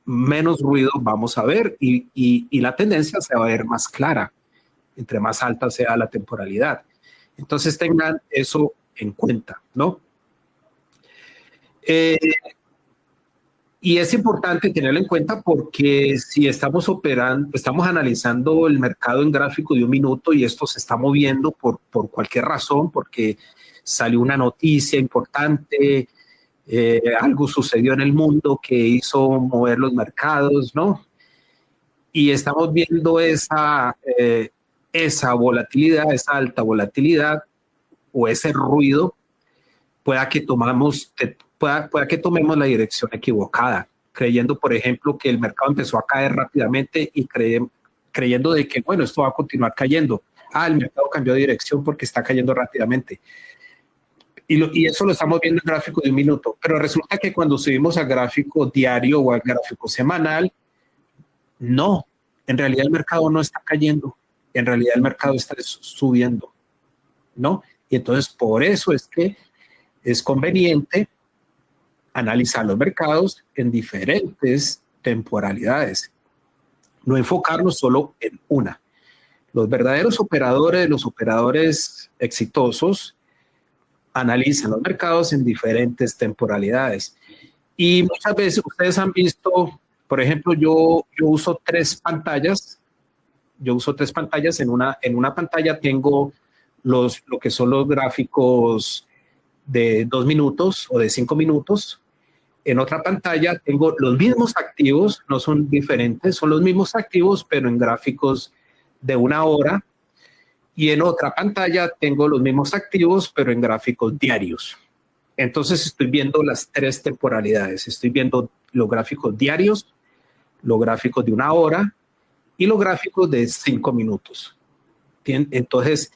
menos ruido vamos a ver y la tendencia se va a ver más clara, entre más alta sea la temporalidad. Entonces tengan eso en cuenta, ¿no? Y es importante tenerlo en cuenta porque si estamos analizando el mercado en gráfico de un minuto y esto se está moviendo por cualquier razón, porque salió una noticia importante, algo sucedió en el mundo que hizo mover los mercados, ¿no? Y estamos viendo esa volatilidad, esa alta volatilidad o ese ruido, pueda que tomemos la dirección equivocada, creyendo, por ejemplo, que el mercado empezó a caer rápidamente y creyendo de que, bueno, esto va a continuar cayendo. El mercado cambió de dirección porque está cayendo rápidamente. Y eso lo estamos viendo en gráfico de un minuto. Pero resulta que cuando subimos al gráfico diario o al gráfico semanal, no, en realidad el mercado no está cayendo. En realidad el mercado está subiendo, ¿no? Y entonces por eso es que es conveniente analizar los mercados en diferentes temporalidades. No enfocarnos solo en una. Los verdaderos operadores, los operadores exitosos, analizan los mercados en diferentes temporalidades. Y muchas veces ustedes han visto, por ejemplo, yo uso tres pantallas. Yo uso tres pantallas. En una pantalla tengo lo que son los gráficos de 2 minutos o de 5 minutos. En otra pantalla tengo los mismos activos, no son diferentes, son los mismos activos, pero en gráficos de 1 hora. Y en otra pantalla tengo los mismos activos, pero en gráficos diarios. Entonces estoy viendo las tres temporalidades. Estoy viendo los gráficos diarios, los gráficos de 1 hora y los gráficos de 5 minutos. Entonces,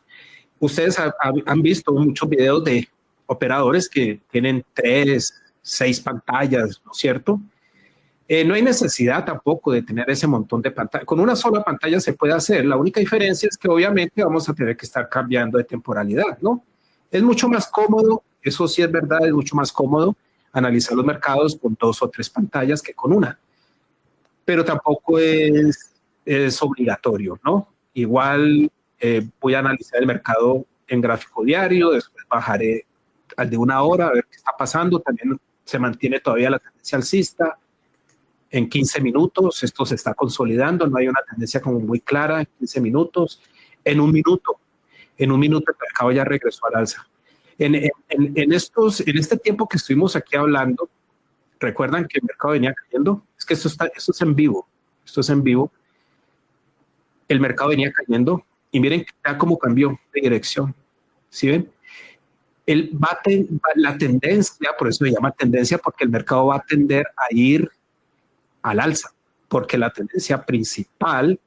ustedes han visto muchos videos de operadores que tienen 3, 6 pantallas, ¿no es cierto? No hay necesidad tampoco de tener ese montón de pantallas. Con una sola pantalla se puede hacer. La única diferencia es que obviamente vamos a tener que estar cambiando de temporalidad, ¿no? Es mucho más cómodo, eso sí es verdad, es mucho más cómodo analizar los mercados con 2 o 3 pantallas que con una. Pero tampoco es obligatorio, ¿no? Igual voy a analizar el mercado en gráfico diario, después bajaré al de 1 hora a ver qué está pasando. También se mantiene todavía la tendencia alcista. En 15 minutos esto se está consolidando, no hay una tendencia como muy clara en 15 minutos. En un minuto el mercado ya regresó al alza. En este tiempo que estuvimos aquí hablando, ¿recuerdan que el mercado venía cayendo? Es que esto es en vivo, El mercado venía cayendo y miren ya cómo cambió de dirección, ¿sí ven? La tendencia, por eso se llama tendencia, porque el mercado va a tender a ir al alza, porque la tendencia principal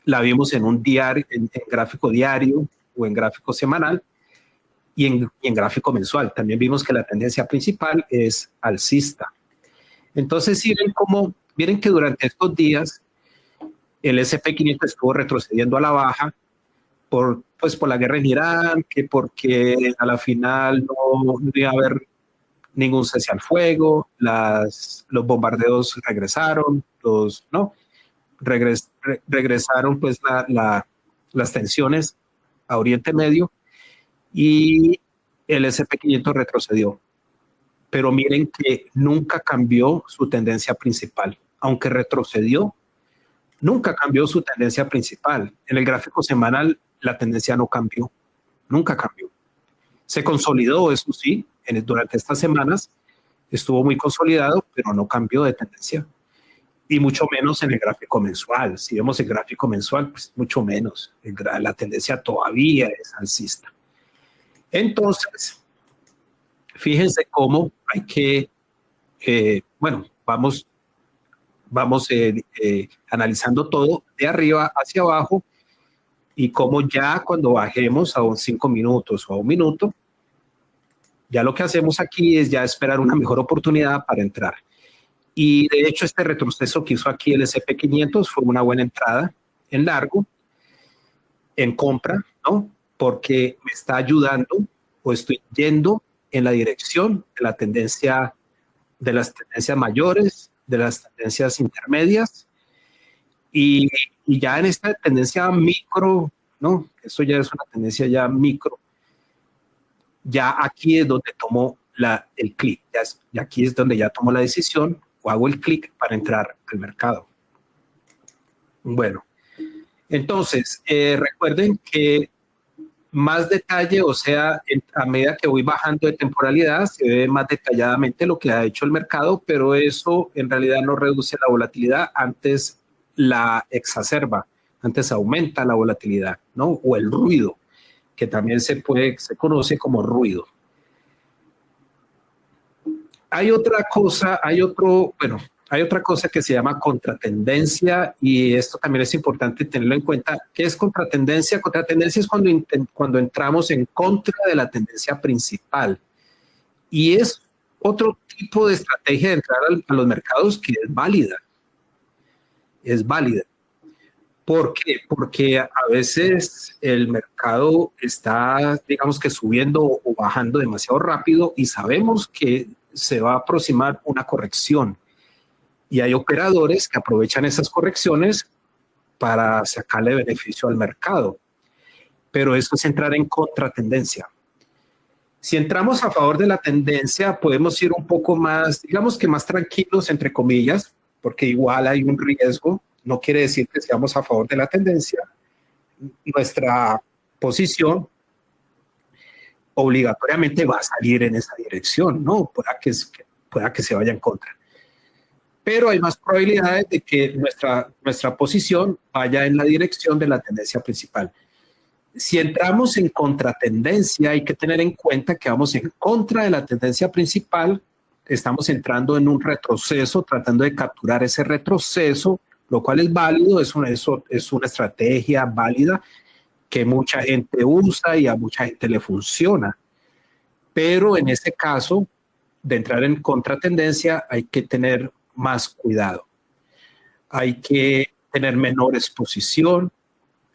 la vimos en un diario, en gráfico diario o en gráfico semanal y en gráfico mensual. También vimos que la tendencia principal es alcista. Entonces, miren que durante estos días el S&P500 estuvo retrocediendo a la baja por la guerra en Irán, que porque a la final no iba a haber ningún cese al fuego, los bombardeos regresaron, regresaron pues las tensiones a Oriente Medio y el S&P500 retrocedió. Pero miren que nunca cambió su tendencia principal. Aunque retrocedió, nunca cambió su tendencia principal. En el gráfico semanal la tendencia no cambió, nunca cambió. Se consolidó, eso sí, durante estas semanas estuvo muy consolidado, pero no cambió de tendencia. Y mucho menos en el gráfico mensual. Si vemos el gráfico mensual, pues mucho menos. La tendencia todavía es alcista. Entonces, fíjense cómo hay que, vamos analizando todo de arriba hacia abajo y cómo ya cuando bajemos a 5 minutos o a 1 minuto, ya lo que hacemos aquí es ya esperar una mejor oportunidad para entrar. Y de hecho este retroceso que hizo aquí el S&P500 fue una buena entrada en largo, en compra, ¿no? Porque me está ayudando o estoy yendo en la dirección de la tendencia, de las tendencias mayores, de las tendencias intermedias y ya en esta tendencia micro, ¿no? Eso ya es una tendencia ya micro. Ya aquí es donde tomo el clic, ya aquí es donde ya tomo la decisión o hago el clic para entrar al mercado. Bueno, entonces recuerden que más detalle, o sea, a medida que voy bajando de temporalidad, se ve más detalladamente lo que ha hecho el mercado, pero eso en realidad no reduce la volatilidad, antes la exacerba, antes aumenta la volatilidad, ¿no? O el ruido, que también se conoce como ruido. Hay otra cosa, hay otra cosa que se llama contratendencia y esto también es importante tenerlo en cuenta. ¿Qué es contratendencia? Contratendencia es cuando entramos en contra de la tendencia principal y es otro tipo de estrategia de entrar a los mercados que es válida. Es válida. ¿Por qué? Porque a veces el mercado está, digamos que subiendo o bajando demasiado rápido y sabemos que se va a aproximar una corrección. y hay operadores que aprovechan esas correcciones para sacarle beneficio al mercado. Pero esto es entrar en contratendencia. Si entramos a favor de la tendencia, podemos ir un poco más, digamos que más tranquilos, entre comillas, porque igual hay un riesgo. No quiere decir que seamos a favor de la tendencia. Nuestra posición obligatoriamente va a salir en esa dirección, ¿no? Pueda que se vaya en contra. Pero hay más probabilidades de que nuestra posición vaya en la dirección de la tendencia principal. Si entramos en contratendencia, hay que tener en cuenta que vamos en contra de la tendencia principal, estamos entrando en un retroceso, tratando de capturar ese retroceso, lo cual es válido, es una estrategia válida que mucha gente usa y a mucha gente le funciona. Pero en este caso, de entrar en contratendencia, hay que tener más cuidado. Hay que tener menor exposición,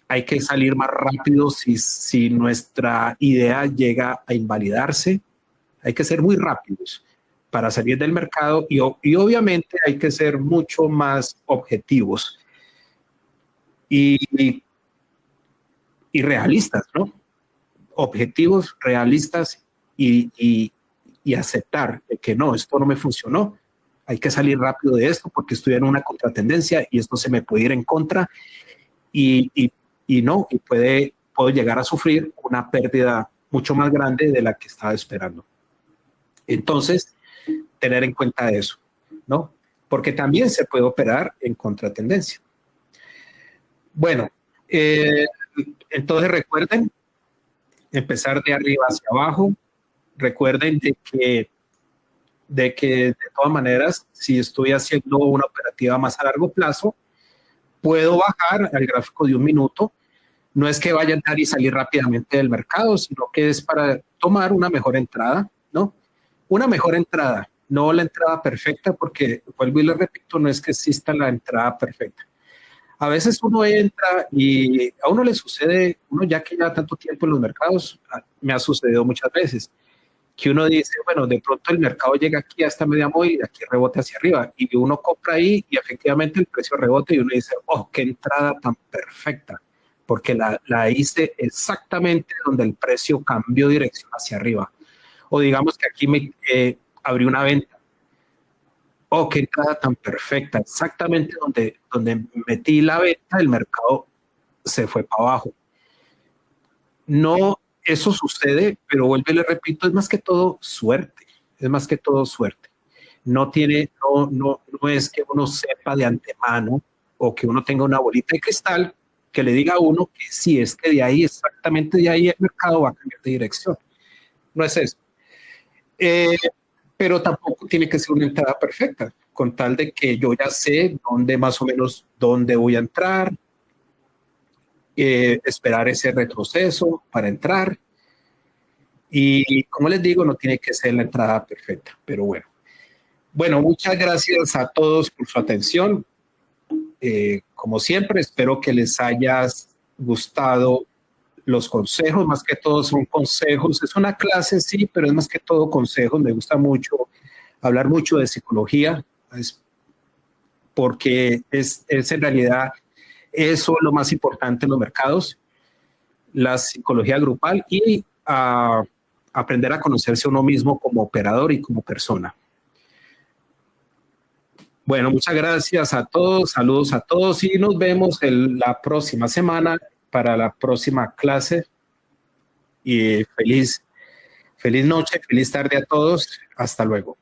hay que salir más rápido si nuestra idea llega a invalidarse. Hay que ser muy rápidos para salir del mercado y obviamente hay que ser mucho más objetivos y realistas, ¿no? Objetivos, realistas y aceptar que no, esto no me funcionó. Hay que salir rápido de esto porque estoy en una contratendencia y esto se me puede ir en contra y puedo llegar a sufrir una pérdida mucho más grande de la que estaba esperando. Entonces, tener en cuenta eso, ¿no? Porque también se puede operar en contratendencia. Bueno, entonces recuerden empezar de arriba hacia abajo. Recuerden de que de todas maneras, si estoy haciendo una operativa más a largo plazo, puedo bajar al gráfico de 1 minuto. No es que vaya a entrar y salir rápidamente del mercado, sino que es para tomar una mejor entrada, ¿no? Una mejor entrada, no la entrada perfecta, porque vuelvo y le repito, no es que exista la entrada perfecta. A veces uno entra y a uno le sucede, uno ya que lleva tanto tiempo en los mercados, me ha sucedido muchas veces, que uno dice, bueno, de pronto el mercado llega aquí a esta media móvil y aquí rebote hacia arriba, y uno compra ahí y efectivamente el precio rebote y uno dice, oh, qué entrada tan perfecta, porque la hice exactamente donde el precio cambió dirección hacia arriba. O digamos que aquí me abrí una venta. Oh, qué entrada tan perfecta, exactamente donde metí la venta, el mercado se fue para abajo. No, eso sucede, pero vuelvo y le repito, es más que todo suerte, es más que todo suerte. No es que uno sepa de antemano o que uno tenga una bolita de cristal que le diga a uno que sí, es que de ahí, exactamente de ahí el mercado va a cambiar de dirección. No es eso. Pero tampoco tiene que ser una entrada perfecta, con tal de que yo ya sé dónde más o menos dónde voy a entrar, esperar ese retroceso para entrar. Y como les digo, no tiene que ser la entrada perfecta, pero bueno. Bueno, muchas gracias a todos por su atención. Como siempre, espero que les haya gustado los consejos, más que todo son consejos. Es una clase, sí, pero es más que todo consejos. Me gusta mucho hablar mucho de psicología, porque es en realidad eso lo más importante en los mercados, la psicología grupal y aprender a conocerse a uno mismo como operador y como persona. Bueno, muchas gracias a todos, saludos a todos y nos vemos la próxima semana para la próxima clase. Y feliz noche, feliz tarde a todos. Hasta luego.